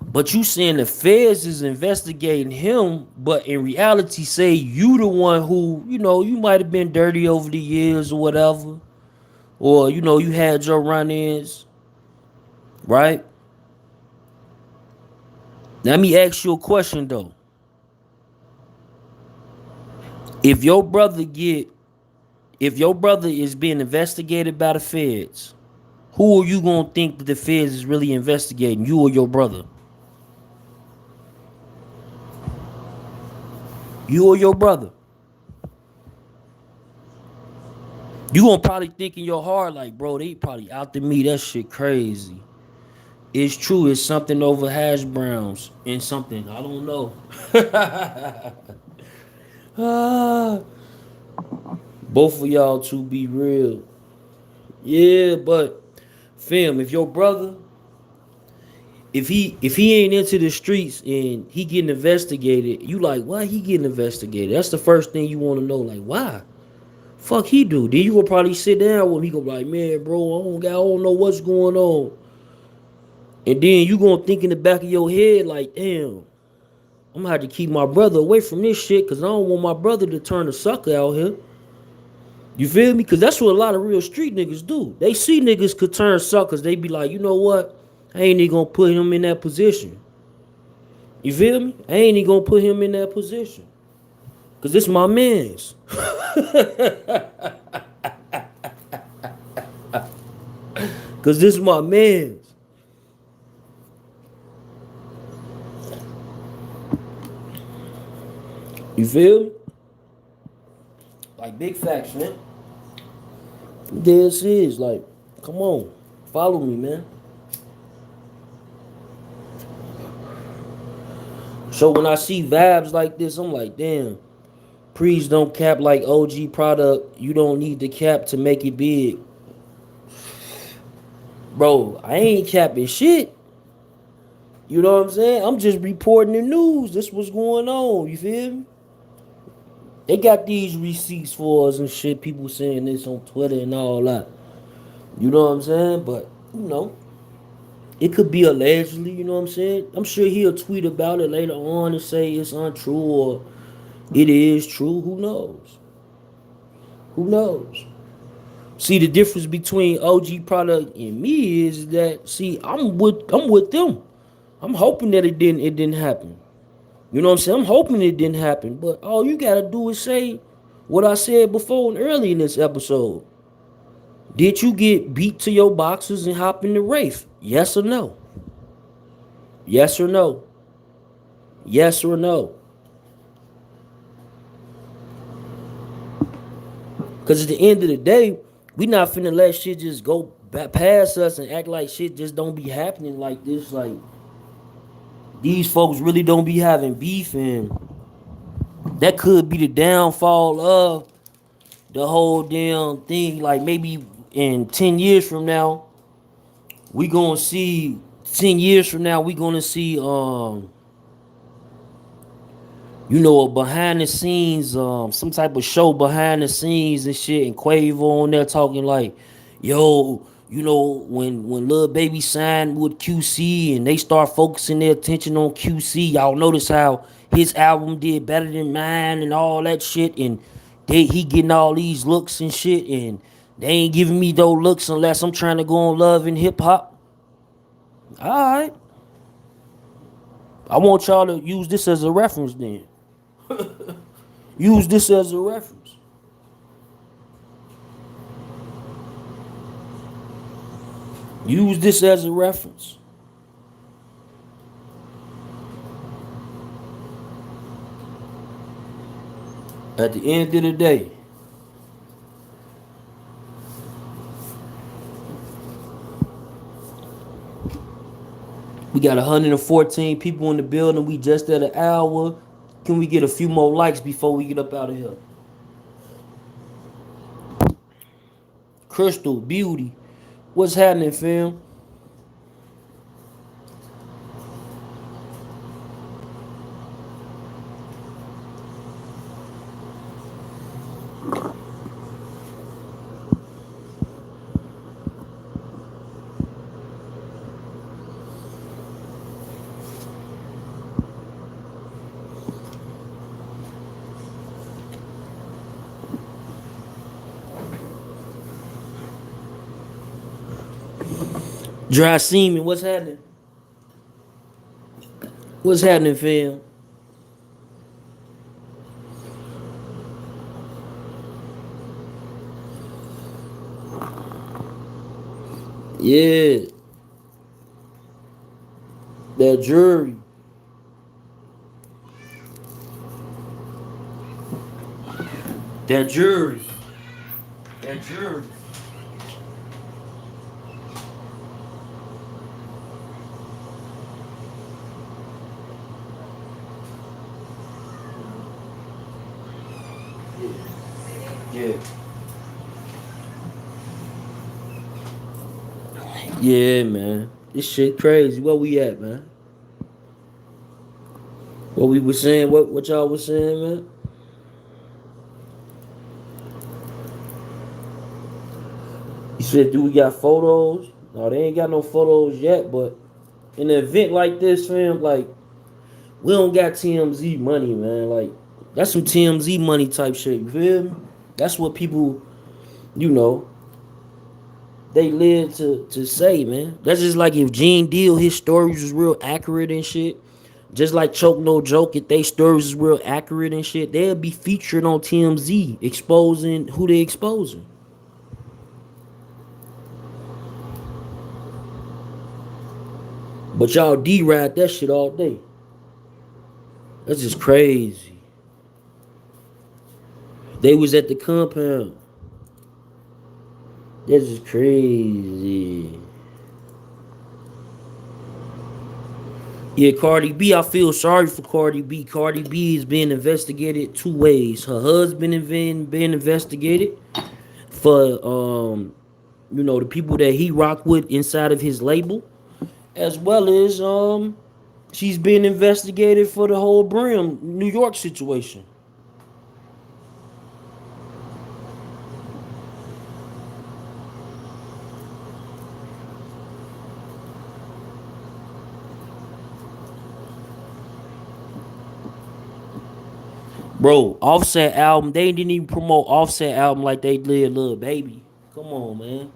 But you saying the feds is investigating him, but in reality, say you the one who, you might have been dirty over the years or whatever, or you had your run-ins, right? Now, let me ask you a question though. If your brother get, if your brother is being investigated by the feds, who are you gonna think that the feds is really investigating? You or your brother? You or your brother? You gonna probably think in your heart like, bro, they probably out to me. That shit crazy. It's true. It's something over hash browns and something I don't know. Ah, both of y'all to be real. Yeah, but fam, if your brother, if he ain't into the streets and he getting investigated, you like, why he getting investigated? That's the first thing you want to know. Like, why? Fuck he do. Then you gonna probably sit down with him. He gonna be like, man, bro, I don't know what's going on. And then you gonna think in the back of your head like, damn, I'm gonna have to keep my brother away from this shit because I don't want my brother to turn a sucker out here. You feel me? Because that's what a lot of real street niggas do. They see niggas could turn suckers. They be like, you know what? I ain't even gonna put him in that position. You feel me? I ain't even gonna put him in that position. Because this my mans. Because this my mans. You feel me? Like big facts, man. This is like, come on. Follow me, man. So when I see vibes like this, I'm like, damn. Please don't cap like OG product. You don't need to cap to make it big. Bro, I ain't capping shit. You know what I'm saying? I'm just reporting the news. This what's going on. You feel me? They got these receipts for us and shit. People saying this on Twitter and all that. You know what I'm saying? But, it could be allegedly, you know what I'm saying? I'm sure he'll tweet about it later on and say it's untrue or it is true. Who knows? Who knows? See, the difference between OG product and me is that see, I'm with them. I'm hoping that it didn't happen. You know what I'm saying? I'm hoping it didn't happen. But all you gotta do is say what I said before and early in this episode. Did you get beat to your boxes and hop in the Wraith? Yes or no? Yes or no? Yes or no? Cause at the end of the day, we not finna let shit just go past us and act like shit just don't be happening like this. Like these folks really don't be having beef, and that could be the downfall of the whole damn thing. Like maybe in 10 years from now, we gonna see. 10 years from now, we gonna see a behind the scenes, some type of show behind the scenes and shit, and Quavo on there talking like, yo, when Lil Baby signed with QC and they start focusing their attention on QC, y'all notice how his album did better than mine and all that shit, and he getting all these looks and shit, and they ain't giving me those looks unless I'm trying to go on Love and Hip Hop. All right, I want y'all to use this as a reference then. Use this as a reference. Use this as a reference. At the end of the day, we got 114 people in the building. We just at an hour. Can we get a few more likes before we get up out of here? Crystal, Beauty, what's happening, fam? Dry semen, what's happening? What's happening, fam? Yeah, that jury. That jury. That jury. Yeah. Yeah, man. This shit crazy. Where we at, man? What we was saying, what y'all was saying, man? You said, do we got photos? No, they ain't got no photos yet, but in an event like this, fam, like, we don't got TMZ money, man. Like, that's some TMZ money type shit, you feel me? That's what people, you know, they live to say, man. That's just like if Gene Deal, his stories was real accurate and shit. Just like Choke No Joke, if they stories is real accurate and shit, they'll be featured on TMZ exposing who they exposing. But y'all D-ride that shit all day. That's just crazy. They was at the compound. That's just crazy. Yeah, Cardi B, I feel sorry for Cardi B. Cardi B is being investigated two ways. Her husband is being investigated for the people that he rock with inside of his label, as well as she's being investigated for the whole Brim New York situation. Bro, Offset album, they didn't even promote Offset album like they did Lil Baby. Come on, man.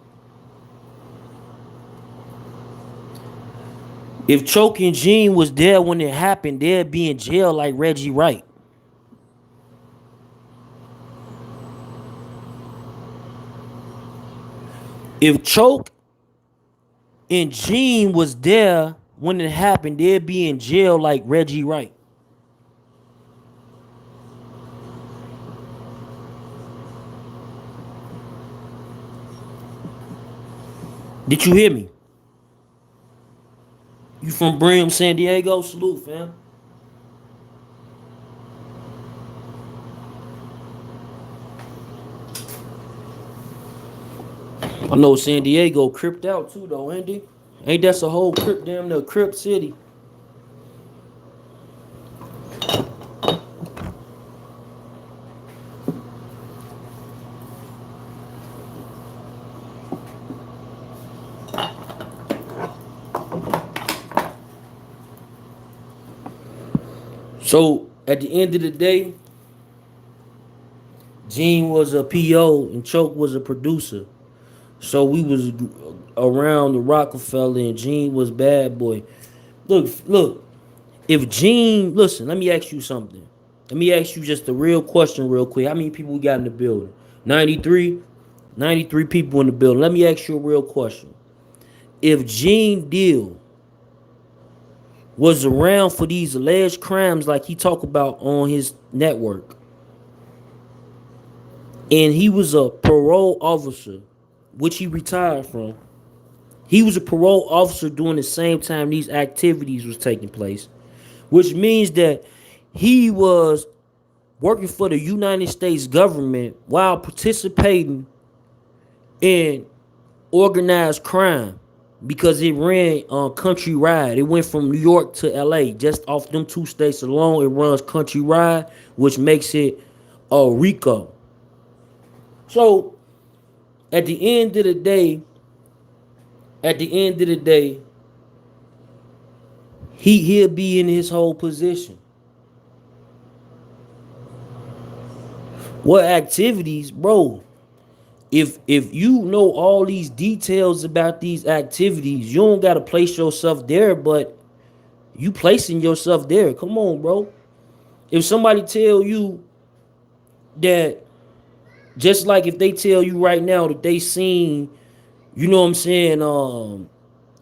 If Choke and Gene was there when it happened, they'd be in jail like Reggie Wright. If Choke and Gene was there when it happened, they'd be in jail like Reggie Wright. Did you hear me? You from Brim, San Diego? Salute, fam. I know San Diego cripped out too, though, ain't it? Ain't that a whole crip, damn near crip city? So at the end of the day, Gene was a PO and Choke was a producer. So we was around the Rockefeller and Gene was bad boy. Look. If Gene, listen, let me ask you something. Let me ask you just a real question, real quick. How many people we got in the building? 93? 93 people in the building. Let me ask you a real question. If Gene Deal was around for these alleged crimes like he talked about on his network, and he was a parole officer, which he retired from, he was a parole officer during the same time these activities was taking place, which means that he was working for the United States government while participating in organized crime because it ran on countrywide. It went from New York to LA. Just off them two states alone, it runs countrywide, which makes it a RICO. So at the end of the day, at the end of the day, he'll be in his whole position. What activities, bro? If you know all these details about these activities, you don't gotta place yourself there, but you placing yourself there. Come on, bro. If somebody tell you that, just like if they tell you right now that they seen, you know what I'm saying,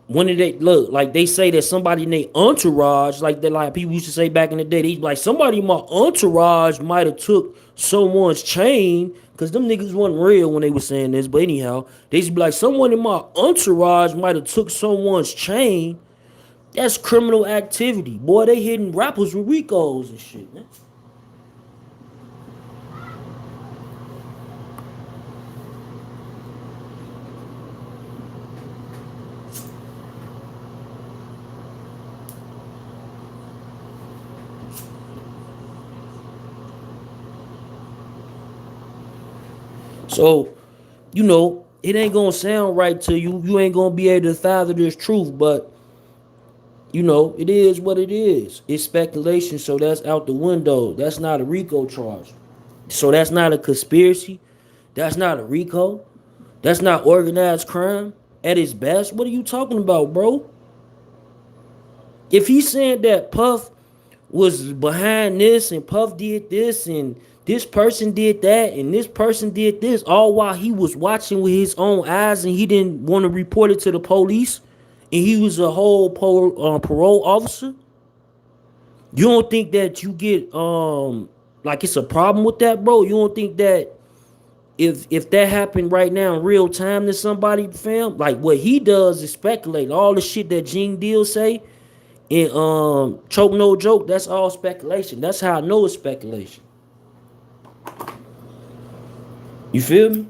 when did they look like they say that somebody in their entourage, like that, like people used to say back in the day, they like somebody in my entourage might have took someone's chain, because them niggas wasn't real when they were saying this, but anyhow, they used to be like, someone in my entourage might have took someone's chain. That's criminal activity. Boy, they hitting rappers with Ricos and shit, man. So, it ain't gonna sound right to you. You ain't gonna be able to fathom this truth, but it is what it is. It's speculation, so that's out the window. That's not a RICO charge. So that's not a conspiracy. That's not a RICO. That's not organized crime at its best. What are you talking about, bro? If he's saying that Puff was behind this and Puff did this and this person did that and this person did this, all while he was watching with his own eyes and he didn't want to report it to the police, and he was a whole parole officer, you don't think that you get like it's a problem with that, bro? You don't think that if that happened right now in real time to somebody, fam, like what he does is speculate. All the shit that Gene Deal say and choke no joke, that's all speculation. That's how I know it's speculation. You feel me?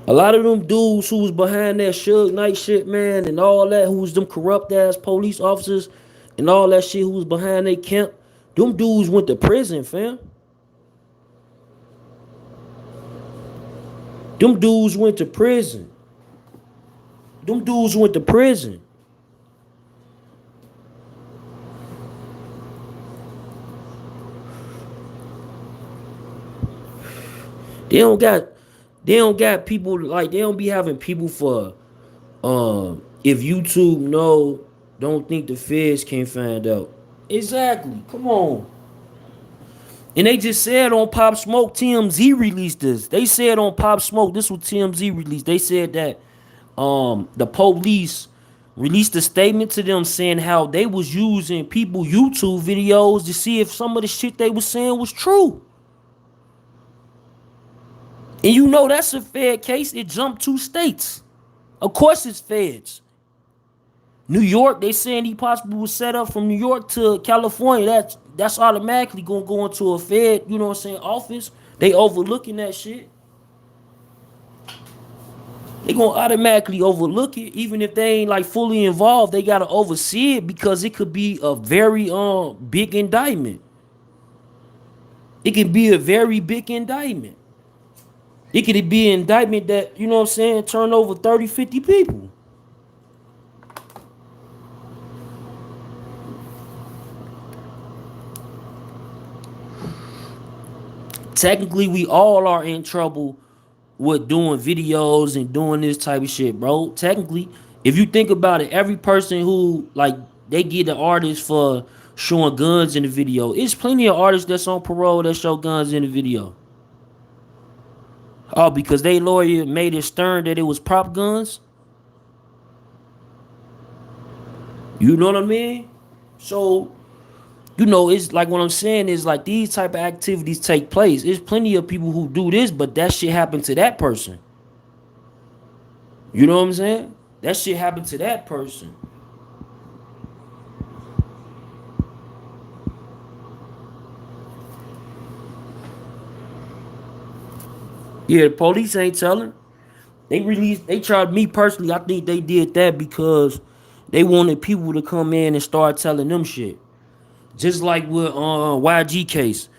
A lot of them dudes who was behind that Suge Knight shit, man, and all that, who was them corrupt ass police officers and all that shit, who was behind they camp, them dudes went to prison, fam. Them dudes went to prison. Them dudes went to prison. They don't got people, like they don't be having people for if YouTube know, don't think the feds can't find out. Exactly. Come on. And they just said on Pop Smoke, TMZ released this. They said on Pop Smoke, this was TMZ released. They said that the police released a statement to them saying how they was using people YouTube videos to see if some of the shit they was saying was true. And that's a Fed case. It jumped 2 states. Of course it's feds. New York, they saying he possibly was set up from New York to California. That's automatically gonna go into a Fed, office. They overlooking that shit. They gonna automatically overlook it, even if they ain't like fully involved. They gotta oversee it because it could be a very big indictment. It can be a very big indictment. It could be an indictment that, turn over 30, 50 people. Technically, we all are in trouble with doing videos and doing this type of shit, bro. Technically, if you think about it, every person who, like, they get an artist for showing guns in the video. It's plenty of artists that's on parole that show guns in the video. Oh, because they lawyer made it stern that it was prop guns. You know what I mean? So, it's like what I'm saying is like these type of activities take place. There's plenty of people who do this, but that shit happened to that person. You know what I'm saying? That shit happened to that person. Yeah, the police ain't telling. They tried me personally. I think they did that because they wanted people to come in and start telling them shit. Just like with YG case.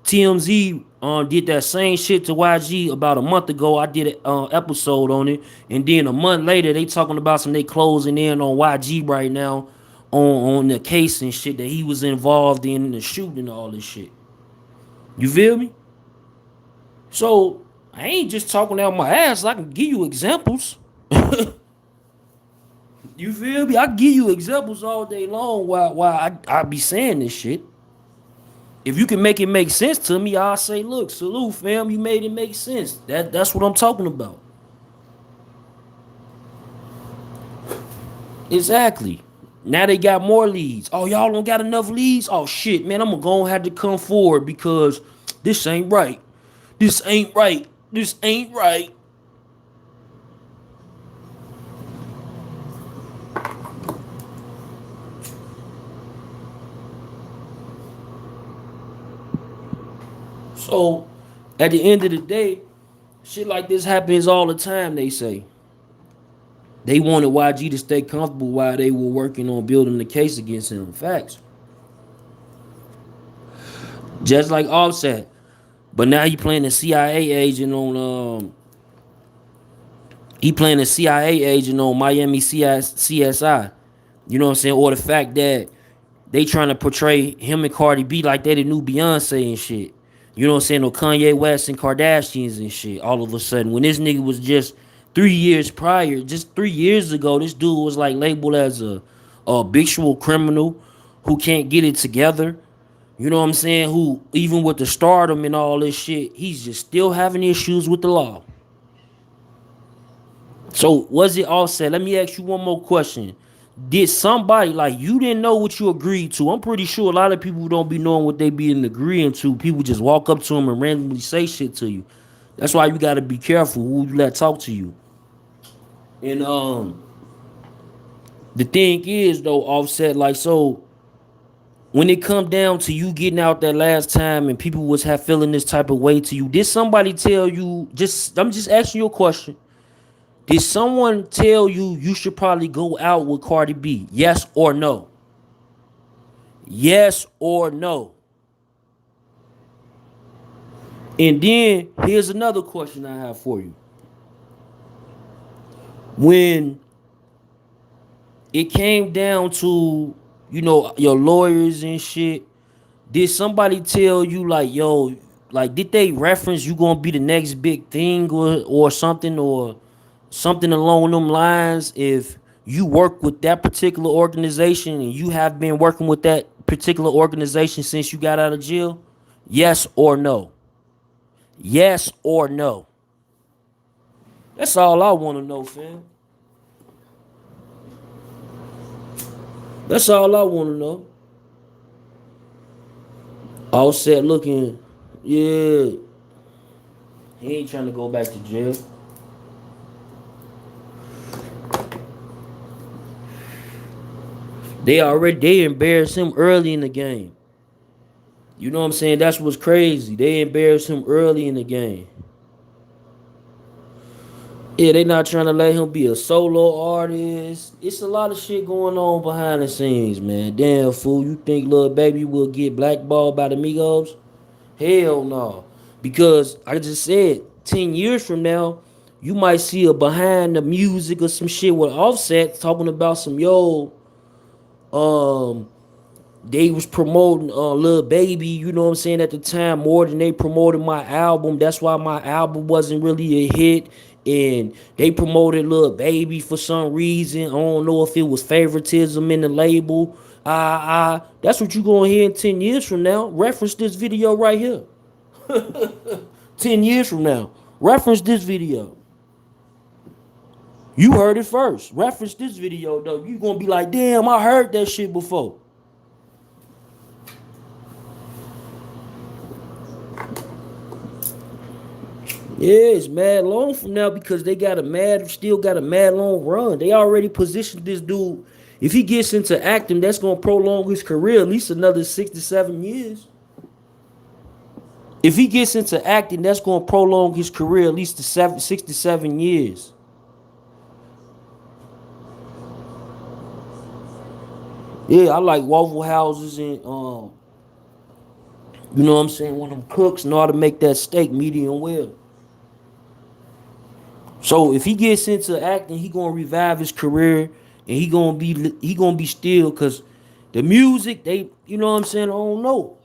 TMZ did that same shit to YG about a month ago. I did an episode on it, and then a month later they talking about they closing in on YG right now on the case and shit that he was involved in the shooting and all this shit. You feel me? So I ain't just talking out my ass. I can give you examples. You feel me? I give you examples all day long while I be saying this shit. If you can make it make sense to me, I'll say, look, salute, fam. You made it make sense. That's what I'm talking about. Exactly. Now they got more leads. Oh, y'all don't got enough leads? Oh shit, man, I'm gonna have to come forward because this ain't right. This ain't right. This ain't right. So at the end of the day, shit like this happens all the time, they say. They wanted YG to stay comfortable while they were working on building the case against him. Facts. Just like Offset. But now he playing a CIA agent on he playing a CIA agent on Miami CSI. You know what I'm saying? Or the fact that they trying to portray him and Cardi B like they the new Beyonce and shit. You know what I'm saying? Or Kanye West and Kardashians and shit. All of a sudden, when this nigga was just 3 years prior, just 3 years ago, this dude was like labeled as a habitual criminal who can't get it together. You know what I'm saying? Who even with the stardom and all this shit, he's just still having issues with the law. So was it Offset? Let me ask you one more question. Did somebody like you didn't know what you agreed to? I'm pretty sure a lot of people don't be knowing what they be agreeing to. People just walk up to them and randomly say shit to you. That's why you gotta be careful who you let talk to you. And the thing is though, Offset, like so when it come down to you getting out that last time and people was have feeling this type of way to you, did somebody tell you just I'm just asking you a question. Did someone tell you you should probably go out with Cardi B? Yes or no? Yes or no? And then here's another question I have for you. When it came down to, your lawyers and shit, did somebody tell you like, yo, like did they reference you gonna be the next big thing or something or something along them lines if you work with that particular organization and you have been working with that particular organization since you got out of jail? Yes or no? Yes or no? That's all I want to know, fam. That's all I want to know. All set looking, yeah, he ain't trying to go back to jail. They embarrassed him early in the game. You know what I'm saying? That's what's crazy. They embarrassed him early in the game. Yeah, they not trying to let him be a solo artist. It's a lot of shit going on behind the scenes, man. Damn fool, you think Lil Baby will get blackballed by the Migos? Hell no. Because I just said 10 years from now, you might see a behind the music or some shit with Offset talking about some um they was promoting Lil Baby, you know what I'm saying, at the time more than they promoted my album. That's why my album wasn't really a hit. And they promoted Lil Baby for some reason. I don't know if it was favoritism in the label. That's what you gonna hear in 10 years from now. Reference this video right here. 10 years from now. Reference this video. You heard it first. Reference this video though. You gonna be like, damn, I heard that shit before. Yeah, it's mad long from now because they still got a mad long run. They already positioned this dude. If he gets into acting, that's gonna prolong his career at least another 6 to 7 years. If he gets into acting, that's gonna prolong his career at least 6 to 7 years. Yeah, I like Waffle Houses and you know what I'm saying, one of them cooks know how to make that steak medium well. So if he gets into acting, he gonna revive his career, and he gonna be still because the music they, you know what I'm saying, I don't know.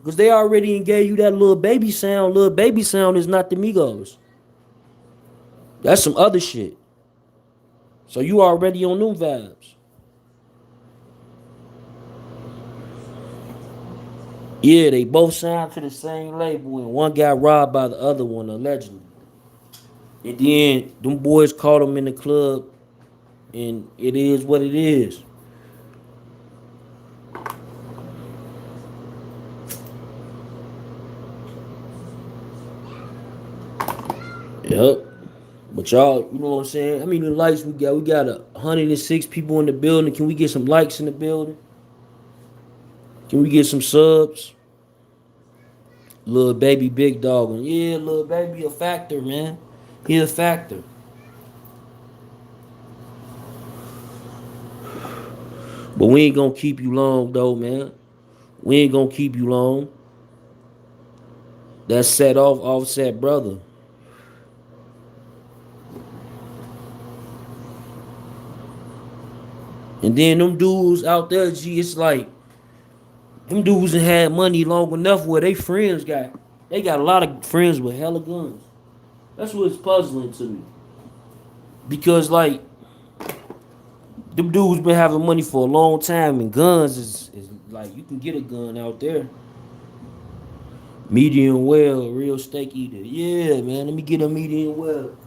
Because they already gave you that little baby sound. Little baby sound is not the Migos. That's some other shit. So you already on them vibes. Yeah, they both signed to the same label and one got robbed by the other one, allegedly. And then them boys caught him in the club and it is what it is. Yep. But y'all, you know what I'm saying? How many likes we got? We got 106 people in the building. Can we get some likes in the building? Can we get some subs? Little baby big dog. And yeah, little baby a factor, man. He a factor. But we ain't gonna keep you long though, man. We ain't gonna keep you long. That's set off offset brother. And then them dudes out there, G, it's like them dudes that had money long enough where they friends they got a lot of friends with hella guns. That's what's puzzling to me. Because like them dudes been having money for a long time and guns is like you can get a gun out there. Medium well, real steak eater. Yeah, man, let me get a medium well.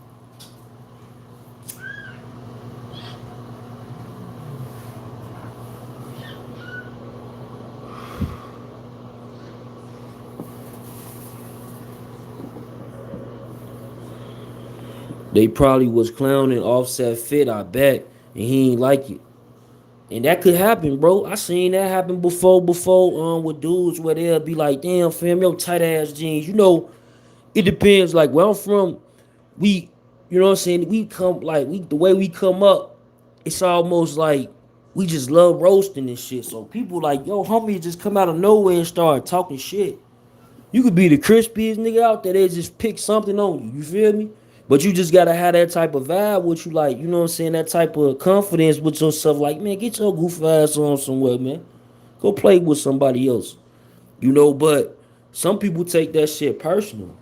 They probably was clowning Offset Fit, I bet, and he ain't like it. And that could happen, bro. I seen that happen before with dudes where they'll be like, damn fam, yo tight ass jeans. You know, it depends. Like where I'm from, we you know what I'm saying, we come like we the way we come up, it's almost like we just love roasting and shit. So people like, yo, homie just come out of nowhere and start talking shit. You could be the crispiest nigga out there, they just pick something on you. You feel me? But you just gotta have that type of vibe with you, like, you know what I'm saying, that type of confidence with yourself, like, man, get your goof ass on somewhere, man. Go play with somebody else. You know, but some people take that shit personal.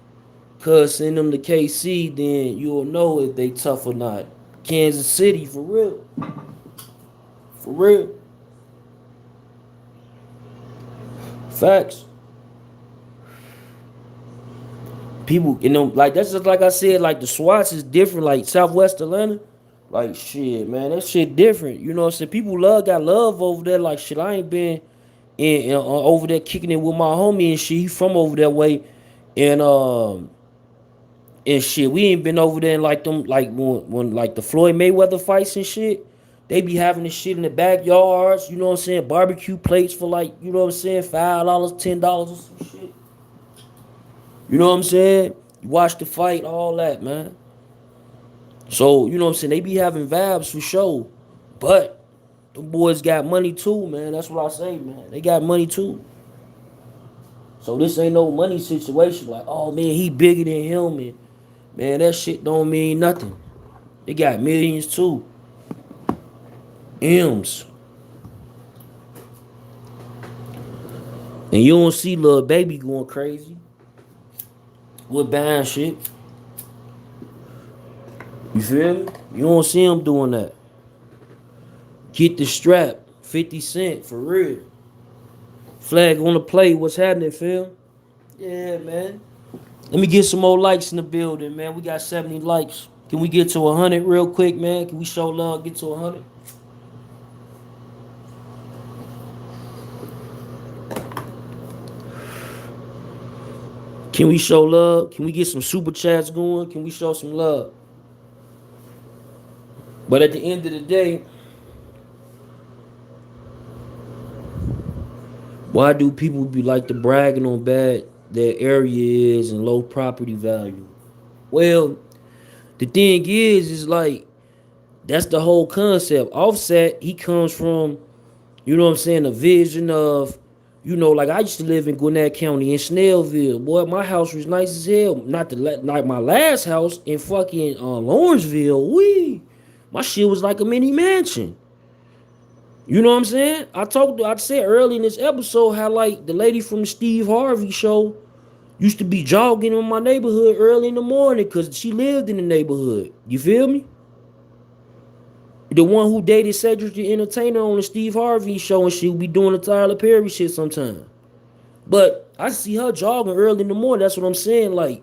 Cause send them to KC, then you'll know if they tough or not. Kansas City, for real. For real. Facts. People, you know, like that's just like I said, like the SWATs is different, like Southwest Atlanta. Like shit, man, that shit different. You know what I'm saying? People got love over there. Like shit, I ain't been over there kicking it with my homie and shit. He from over that way, and and shit, we ain't been over there in like them like when like the Floyd Mayweather fights and shit. They be having this shit in the backyards. You know what I'm saying? Barbecue plates for like, you know what I'm saying, $5, $10 or some shit. You know what I'm saying? You watch the fight, all that, man. So, you know what I'm saying? They be having vibes for sure. But them boys got money too, man. That's what I say, man. They got money too. So this ain't no money situation. Like, oh man, he bigger than him, and man, that shit don't mean nothing. They got millions too. M's. And you don't see little baby going crazy with buying shit. You feel me? You don't see him doing that. Get the strap. 50 Cent, for real. Flag on the play. What's happening, Phil? Yeah, man. Let me get some more likes in the building, man. We got 70 likes. Can we get to 100 real quick, man? Can we show love, get to 100? Can we show love? Can we get some super chats going? Can we show some love? But at the end of the day, why do people be like to bragging on bad their area is and low property value? Well, the thing is like that's the whole concept. Offset, he comes from, you know what I'm saying, a vision of, you know, like I used to live in Gwinnett County in Snellville. Boy, my house was nice as hell. Not like my last house in fucking Lawrenceville. My shit was like a mini mansion. You know what I'm saying? I said early in this episode how like the lady from the Steve Harvey show used to be jogging in my neighborhood early in the morning because she lived in the neighborhood. You feel me? The one who dated Cedric the Entertainer on the Steve Harvey show and she'll be doing the Tyler Perry shit sometime. But I see her jogging early in the morning. That's what I'm saying. Like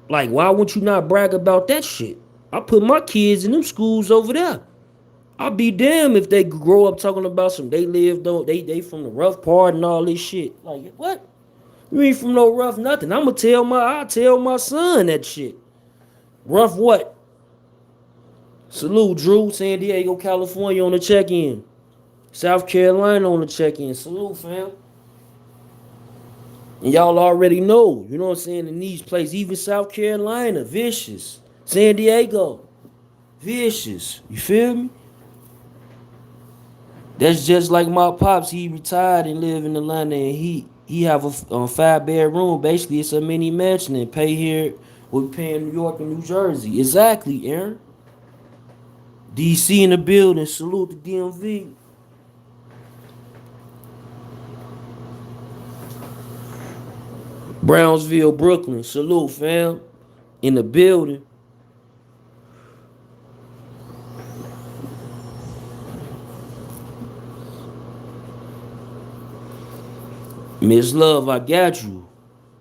why wouldn't you not brag about that shit? I put my kids in them schools over there. I'll be damned if they grow up talking about some they live though they from the rough part and all this shit. Like what? You ain't from no rough nothing. I'll tell my son that shit. Rough what? Salute Drew, San Diego, California on the check-in. South Carolina on the check-in. Salute, fam. And y'all already know, you know what I'm saying, in these places, even South Carolina, vicious. San Diego, vicious. You feel me? That's just like my pops. He retired and live in Atlanta, and he have a 5 bedroom. Basically, it's a mini mansion and pay here. We pay in New York and New Jersey. Exactly, Aaron. DC in the building. Salute the DMV. Brownsville, Brooklyn. Salute, fam. In the building. Miss Love, I got you.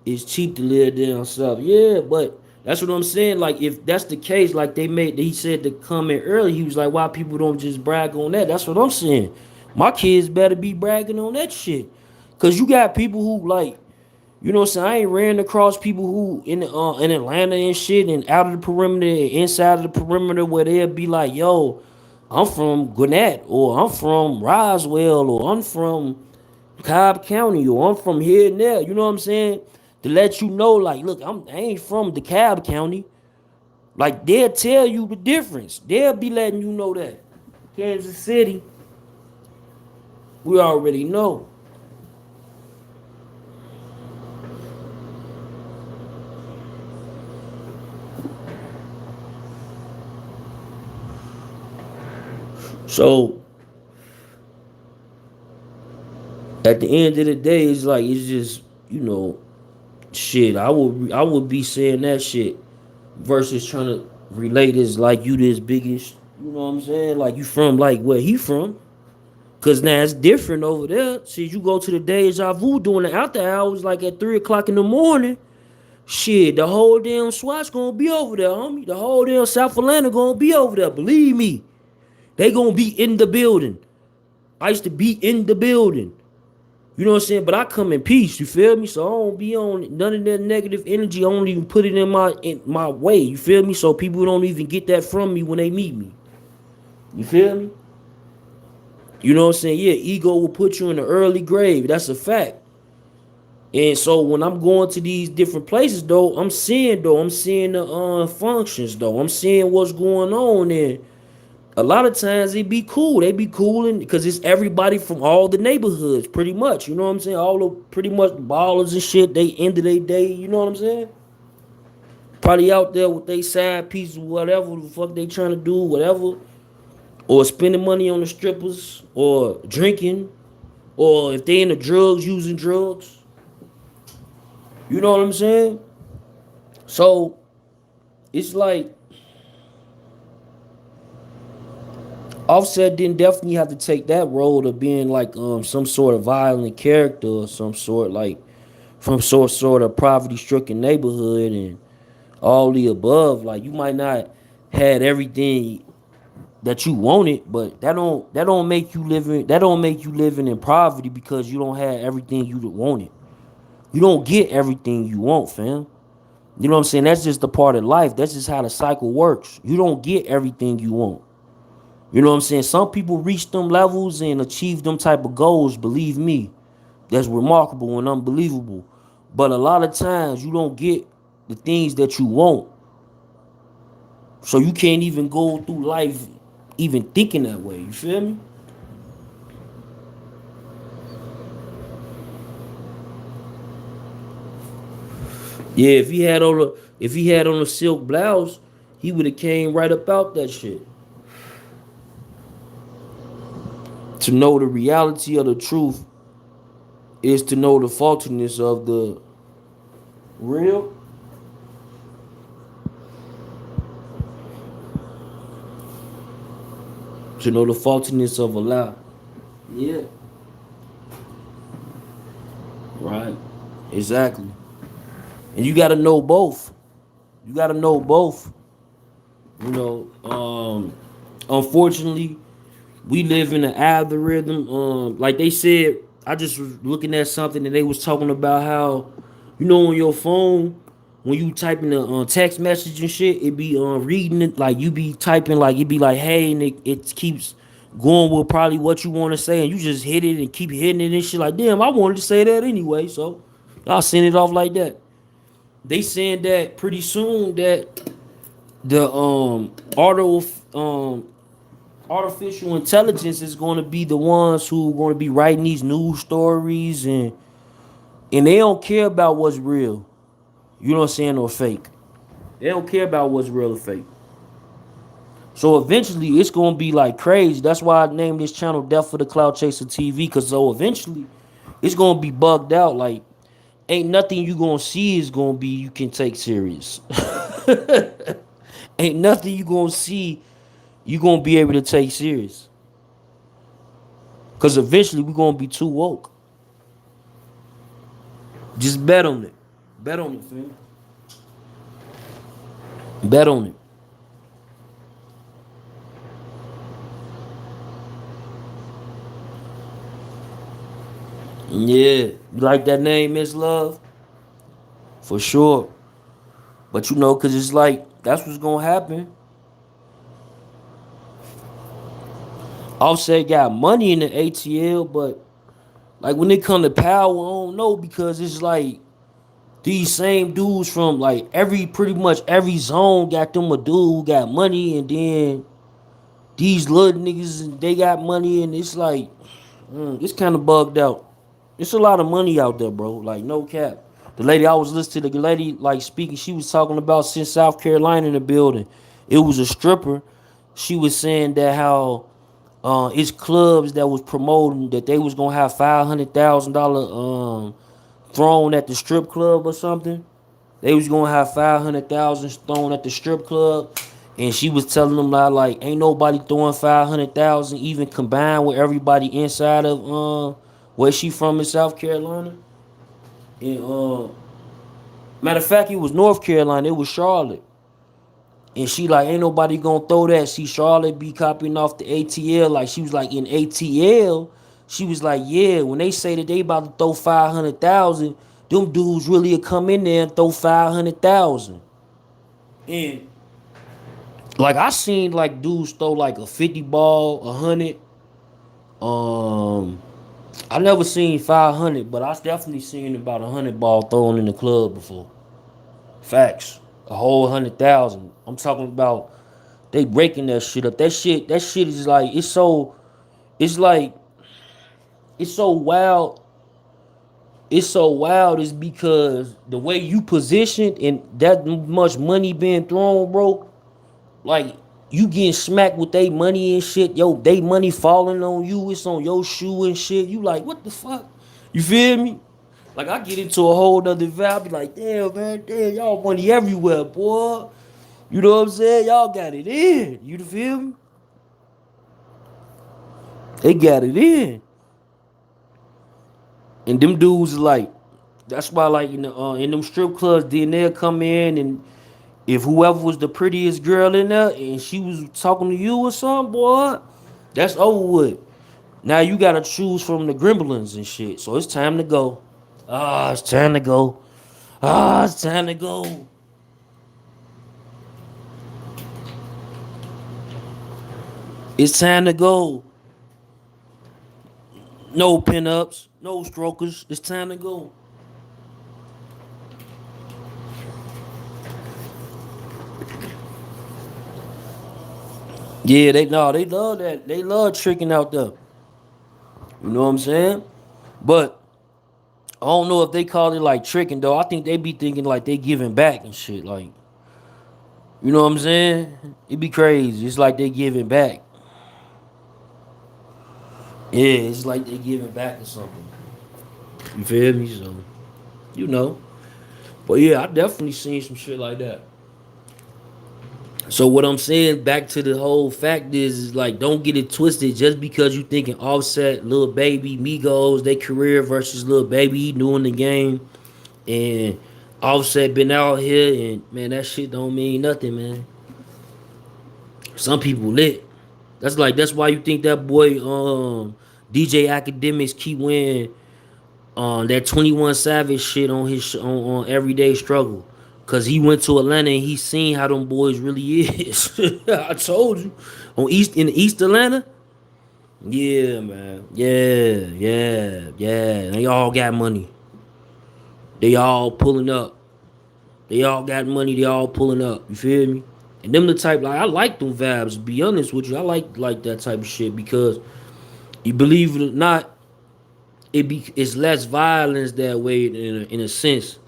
It's cheap to live down south. Yeah, but that's what I'm saying. Like, if that's the case, like he said to come in early, he was like, why people don't just brag on that? That's what I'm saying. My kids better be bragging on that shit. Cause you got people who like, you know what I'm saying? I ain't ran across people who in Atlanta and shit and out of the perimeter and inside of the perimeter where they'll be like, yo, I'm from Gwinnett or I'm from Roswell or I'm from Cobb County or I'm from here and there. You know what I'm saying? To let you know, like, look, I ain't from the Cobb County. Like, they'll tell you the difference. They'll be letting you know that. Kansas City, we already know. So at the end of the day, it's like it's just, you know, shit. I would be saying that shit versus trying to relate as like you this biggest. You know what I'm saying? Like you from like where he from? Cause now it's different over there. See, you go to the deja vu doing the after hours like at 3 o'clock in the morning. Shit, the whole damn SWAT's gonna be over there, homie. The whole damn South Atlanta gonna be over there. Believe me, they gonna be in the building. I used to be in the building. You know what I'm saying? But I come in peace, you feel me? So I don't be on none of that negative energy. I don't even put it in my way, you feel me? So people don't even get that from me when they meet me. You feel me? You know what I'm saying? Yeah, ego will put you in the early grave. That's a fact. And so when I'm going to these different places I'm seeing the functions though. I'm seeing what's going on and a lot of times it be cool. They be cooling because it's everybody from all the neighborhoods, pretty much. You know what I'm saying? All the pretty much ballers and shit. They end of their day. You know what I'm saying? Probably out there with they side pieces, whatever the fuck they trying to do, whatever, or spending money on the strippers, or drinking, or if they into drugs, using drugs. You know what I'm saying? So it's like Offset didn't definitely have to take that role of being like some sort of violent character or some sort like from sort of poverty stricken neighborhood and all the above. Like you might not had everything that you wanted, but that don't make you living in poverty because you don't have everything you wanted. You don't get everything you want, fam. You know what I'm saying? That's just a part of life. That's just how the cycle works. You don't get everything you want. You know what I'm saying? Some people reach them levels and achieve them type of goals, believe me. That's remarkable and unbelievable. But a lot of times you don't get the things that you want. So you can't even go through life even thinking that way. You feel me? Yeah, if he had on a silk blouse, he would have came right up out that shit. To know the reality of the truth is to know the faultiness of the real. To know the faultiness of a lie. Yeah. Right. Exactly. And you gotta know both. You gotta know both. You know, unfortunately, we live in an algorithm. Like they said, I just was looking at something and they was talking about how, on your phone, when you type in the text message and shit, it be reading it like you be typing like it be like hey, and it keeps going with probably what you want to say, and you just hit it and keep hitting it and shit. Like damn, I wanted to say that anyway, so I'll send it off like that. They saying that pretty soon that the artificial intelligence is going to be the ones who are going to be writing these news stories, and they don't care about what's real. You know what I'm saying? Or fake. They don't care about what's real or fake. So eventually it's gonna be like crazy. That's why I named this channel Death for the Cloud Chaser TV. Cause so eventually it's gonna be bugged out. Like ain't nothing you gonna see is gonna be you can take serious. Ain't nothing you gonna see you gonna be able to take serious. Cause eventually we're gonna be too woke. Just bet on it. Bet on it, fam. Bet on it. Yeah. You like that name, Miss Love? For sure. But cause it's like that's what's gonna happen. Offset got money in the ATL, but like when it come to power, I don't know because it's like these same dudes from like every pretty much every zone got them a dude who got money, and then these little niggas they got money, and it's like it's kind of bugged out. It's a lot of money out there, bro. Like no cap. The lady I was listening to, the lady like speaking, she was talking about since South Carolina in the building. It was a stripper. She was saying that how it's clubs that was promoting that they was gonna have $500,000 thrown at the strip club or something. They was gonna have 500,000 thrown at the strip club, and she was telling them like ain't nobody throwing 500,000 even combined with everybody inside of where she from in South Carolina. And matter of fact, it was North Carolina. It was Charlotte. And she like, ain't nobody gonna throw that. See, Charlotte be copying off the ATL. Like she was like in ATL, she was like, yeah, when they say that they about to throw 500,000, them dudes really come in there and throw 500,000. And like I seen like dudes throw like a 50 ball, 100. Um, I never seen 500, but I definitely seen about 100 ball thrown in the club before. Facts, a whole 100,000. I'm talking about they breaking that shit up. That shit is like it's like it's so wild. It's so wild is because the way you positioned and that much money being thrown, bro. Like you getting smacked with they money and shit. Yo, they money falling on you. It's on your shoe and shit. You like what the fuck? You feel me? Like I get into a whole nother vibe. Be like, damn man, damn y'all money everywhere, boy. You know what I'm saying? Y'all got it in. You feel me? They got it in. And them dudes like, that's why like in them strip clubs, then they'll come in and if whoever was the prettiest girl in there and she was talking to you or something, boy, that's over with. Now you gotta choose from the gremlins and shit. So it's time to go. Ah, it's time to go. Ah, it's time to go. It's time to go. No pinups, no strokers. It's time to go. Yeah, they love that. They love tricking out there. You know what I'm saying? But I don't know if they call it like tricking though. I think they be thinking like they giving back and shit. Like, you know what I'm saying? It be crazy. It's like they giving back. Yeah, it's like they giving back or something. You feel me? So you know. But yeah, I definitely seen some shit like that. So what I'm saying back to the whole fact is like don't get it twisted just because you thinking Offset, Lil Baby, Migos, their career versus Lil Baby, he doing the game and Offset been out here and man that shit don't mean nothing, man. Some people lit. That's why you think that boy DJ Academics keep winning that 21 Savage shit on on Everyday Struggle. Cause he went to Atlanta and he seen how them boys really is. I told you. In East Atlanta? Yeah, man. Yeah, yeah, yeah. They all got money. They all pulling up. They all got money, they all pulling up. You feel me? And them the type like I like them vibes, to be honest with you. I like that type of shit because you believe it or not, it's less violence that way in a sense.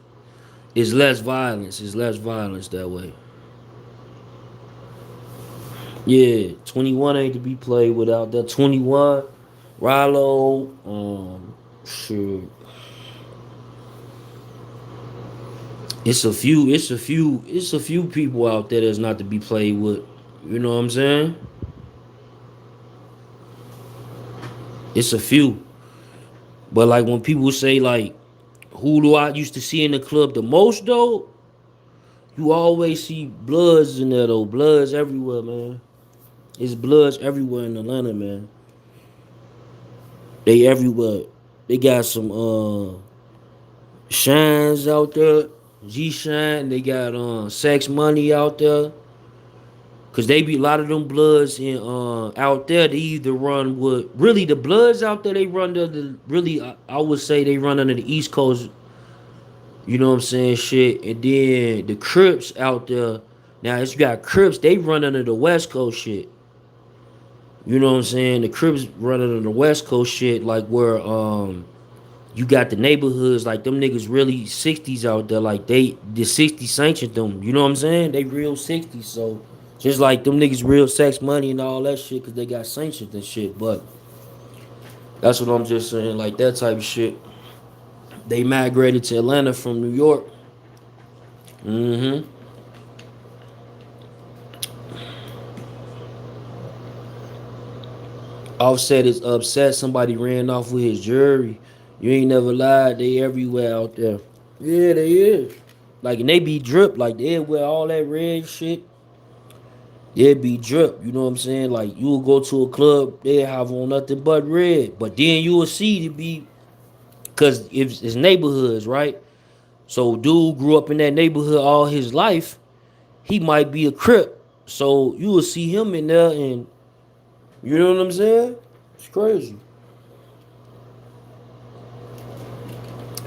It's less violence. It's less violence that way. Yeah, 21 ain't to be played without that. 21, Rallo, shit. It's a few people out there that's not to be played with. You know what I'm saying? It's a few. But like when people say like, who do I used to see in the club the most though? You always see Bloods in there though. Bloods everywhere, man. It's Bloods everywhere in Atlanta, man. They everywhere. They got some Shines out there. G Shine. They got Sex Money out there. Cause they be a lot of them Bloods in out there. They either run with really the Bloods out there. They run the really. I would say they run under the East Coast. You know what I'm saying? Shit. And then the Crips out there. Now it's got Crips. They run under the West Coast shit. You know what I'm saying? The Crips run under the West Coast shit, like where you got the neighborhoods like them niggas really 60s out there, like the 60s sanctioned them. You know what I'm saying? They real 60s, so just like them niggas real Sex Money and all that shit because they got sanctioned and shit. But that's what I'm just saying, like that type of shit. They migrated to Atlanta from New York. Mm-hmm. Offset is upset somebody ran off with his jury. You ain't never lied. They everywhere out there. Yeah, they is. Like, and they be drip. Like, they wear all that red shit. They be drip. You know what I'm saying? Like, you will go to a club, they have on nothing but red. But then you will see to be, because it's neighborhoods, right? So, dude grew up in that neighborhood all his life. He might be a crip. So, you will see him in there, and you know what I'm saying? It's crazy.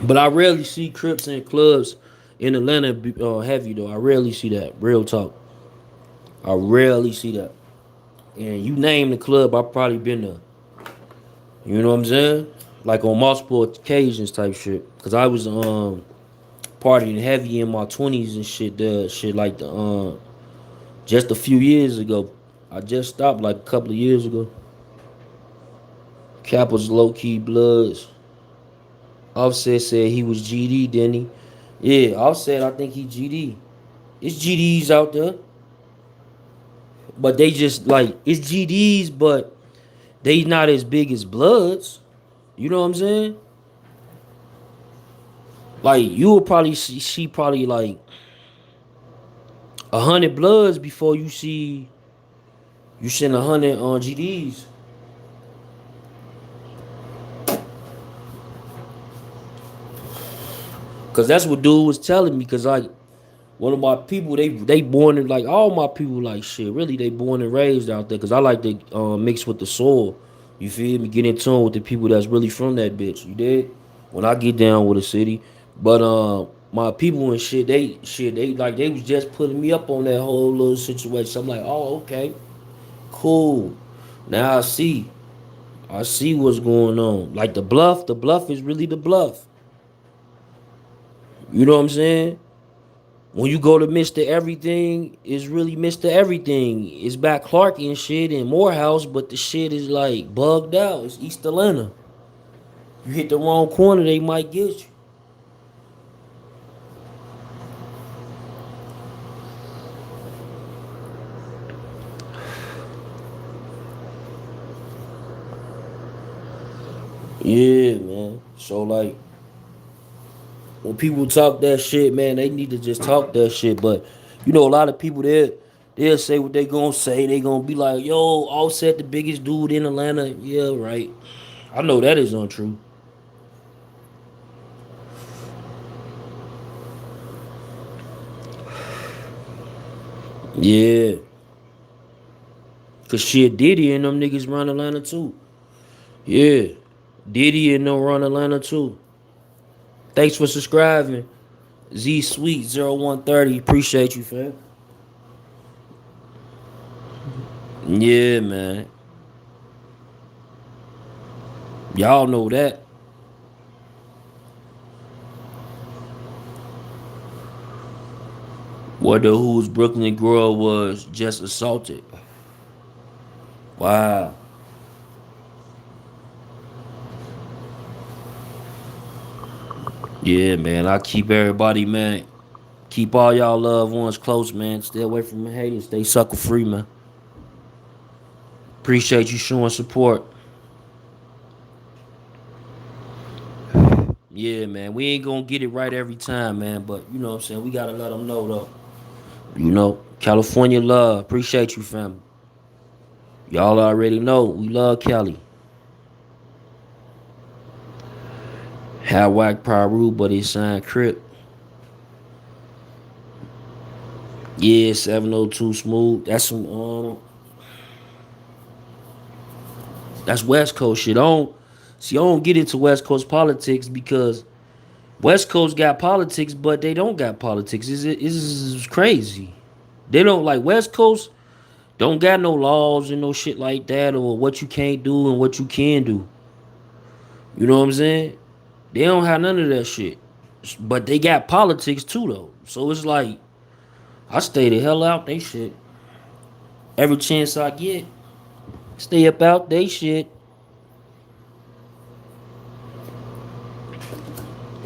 But I rarely see Crips in clubs in Atlanta heavy though. I rarely see that. Real talk. I rarely see that. And you name the club, I've probably been there. You know what I'm saying? Like on multiple occasions type shit. Cause I was partying heavy in my 20s and shit. Shit like the just a few years ago. I just stopped like a couple of years ago. Cap was low key Bloods. Offset said he was GD, didn't he? Yeah, Offset I think he GD. It's GDs out there. But they just like it's GDs, but they not as big as Bloods. You know what I'm saying? Like you will probably see probably like 100 Bloods before you send 100 on GDs. Cause that's what dude was telling me. Cause like one of my people, they born in like all my people like shit. Really, they born and raised out there. Cause I like to mix with the soil. You feel me? Get in tune with the people that's really from that bitch. You did? When I get down with a city, but my people and they like they was just putting me up on that whole little situation. I'm like, oh okay, cool. Now I see what's going on. Like the bluff is really the bluff. You know what I'm saying? When you go to Mr. Everything, it's really Mr. Everything. It's back Clark and shit and Morehouse, but the shit is like bugged out. It's East Atlanta. You hit the wrong corner, they might get you. Yeah, man. So like when people talk that shit, man, they need to just talk that shit. But you know, a lot of people there, they'll say what they gonna say. They gonna be like, "Yo, Offset the biggest dude in Atlanta." Yeah, right. I know that is untrue. Yeah, cause shit, Diddy and them niggas run Atlanta too. Yeah, Diddy and them run Atlanta too. Thanks for subscribing, Z Sweet 0130. Appreciate you, fam. Yeah, man. Y'all know that. What the who's Brooklyn girl was just assaulted. Wow. Yeah, man. I keep everybody, man. Keep all y'all loved ones close, man. Stay away from the haters. Stay sucker free, man. Appreciate you showing support. Yeah, man. We ain't gonna get it right every time, man. But you know what I'm saying? We gotta let them know, though. You know, California love. Appreciate you, fam. Y'all already know. We love Cali. Had whack Paru, but it signed Crip. Yeah, 702 Smooth. That's West Coast shit. I don't get into West Coast politics because West Coast got politics, but they don't got politics. Is crazy. They don't like West Coast don't got no laws and no shit like that or what you can't do and what you can do. You know what I'm saying? They don't have none of that shit. But they got politics too though. So it's like I stay the hell out they shit. Every chance I get, stay up out they shit.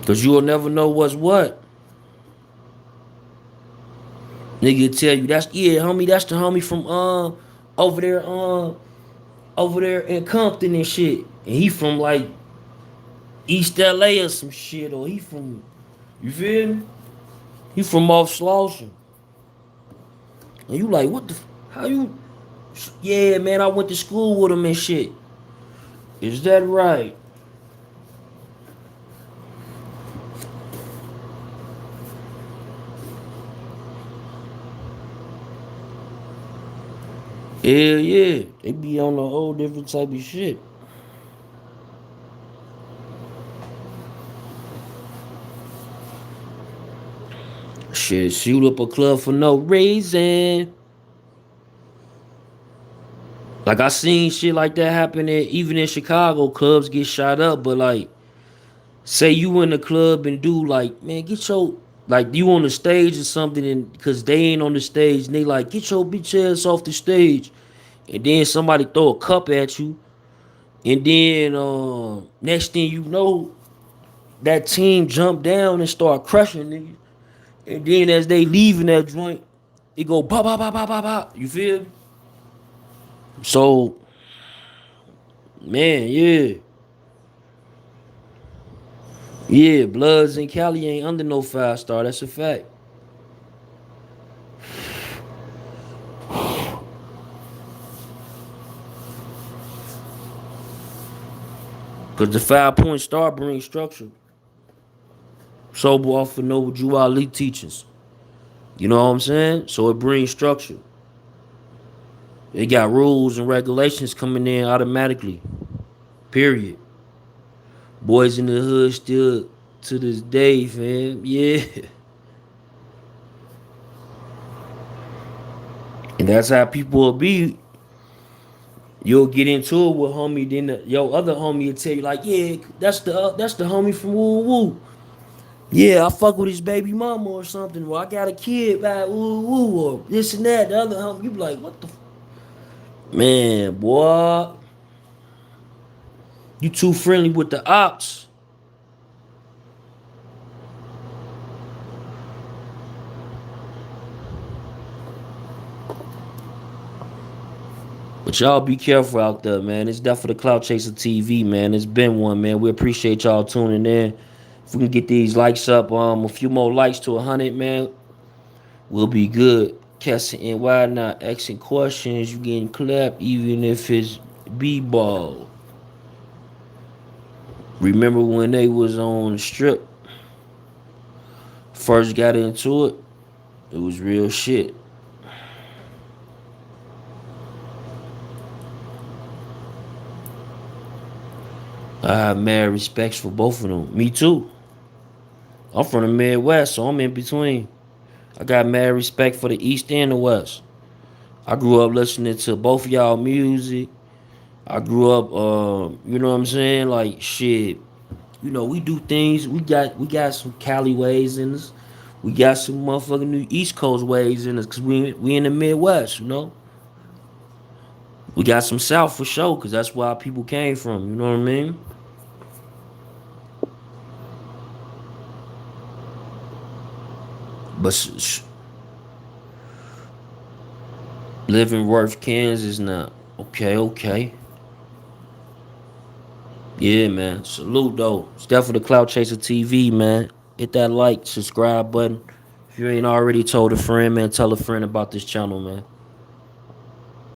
Cause you'll never know what's what. Nigga tell you that's yeah, homie, that's the homie from over there, over there in Compton and shit. And he from like East LA or some shit, or he from you feel me? He from off Slauson. And you like, what the how you yeah, man, I went to school with him and shit. Is that right? Hell yeah. They be on a whole different type of shit. Shit, shoot up a club for no reason. Like I seen shit like that happen even in Chicago, clubs get shot up, but like say you in the club and do like, man, get your like you on the stage or something and cause they ain't on the stage and they like get your bitch ass off the stage. And then somebody throw a cup at you. And then next thing you know, that team jump down and start crushing niggas. And then as they leaving that joint, it go ba ba ba ba ba ba. You feel me? So man, yeah. Yeah, Bloods and Cali ain't under no 5 star. That's a fact. Cause the 5 point star brings structure. Sober off of Noble Drew Ali teachings. You know what I'm saying? So it brings structure. It got rules and regulations coming in automatically. Period. Boys in the hood still to this day, fam. Yeah. And that's how people will be. You'll get into it with homie, then your other homie will tell you like, yeah, that's the homie from Woo Woo. Yeah, I fuck with his baby mama or something. Or I got a kid, like woo woo, or this and that. The other you be like, what the man, boy? You too friendly with the ops. But y'all be careful out there, man. It's definitely Cloud Chaser TV, man. It's been one, man. We appreciate y'all tuning in. If we can get these likes up, a few more likes to 100, man, we'll be good. Casting and why not asking questions? You getting clapped, even if it's b-ball. Remember when they was on the strip? First got into it. It was real shit. I have mad respects for both of them. Me too. I'm from the Midwest, so I'm in between. I got mad respect for the East and the West. I grew up listening to both of y'all music. I grew up, you know what I'm saying? Like shit, you know we do things. We got some Cali ways in us. We got some motherfucking new East Coast ways in us, cause we in the Midwest. You know, we got some South for sure, cause that's where our people came from. You know what I mean? But living worth Kansas now. Okay, okay. Yeah, man. Salute though. It's definitely the Cloud Chaser TV, man. Hit that like, subscribe button. If you ain't already told a friend, man, tell a friend about this channel, man.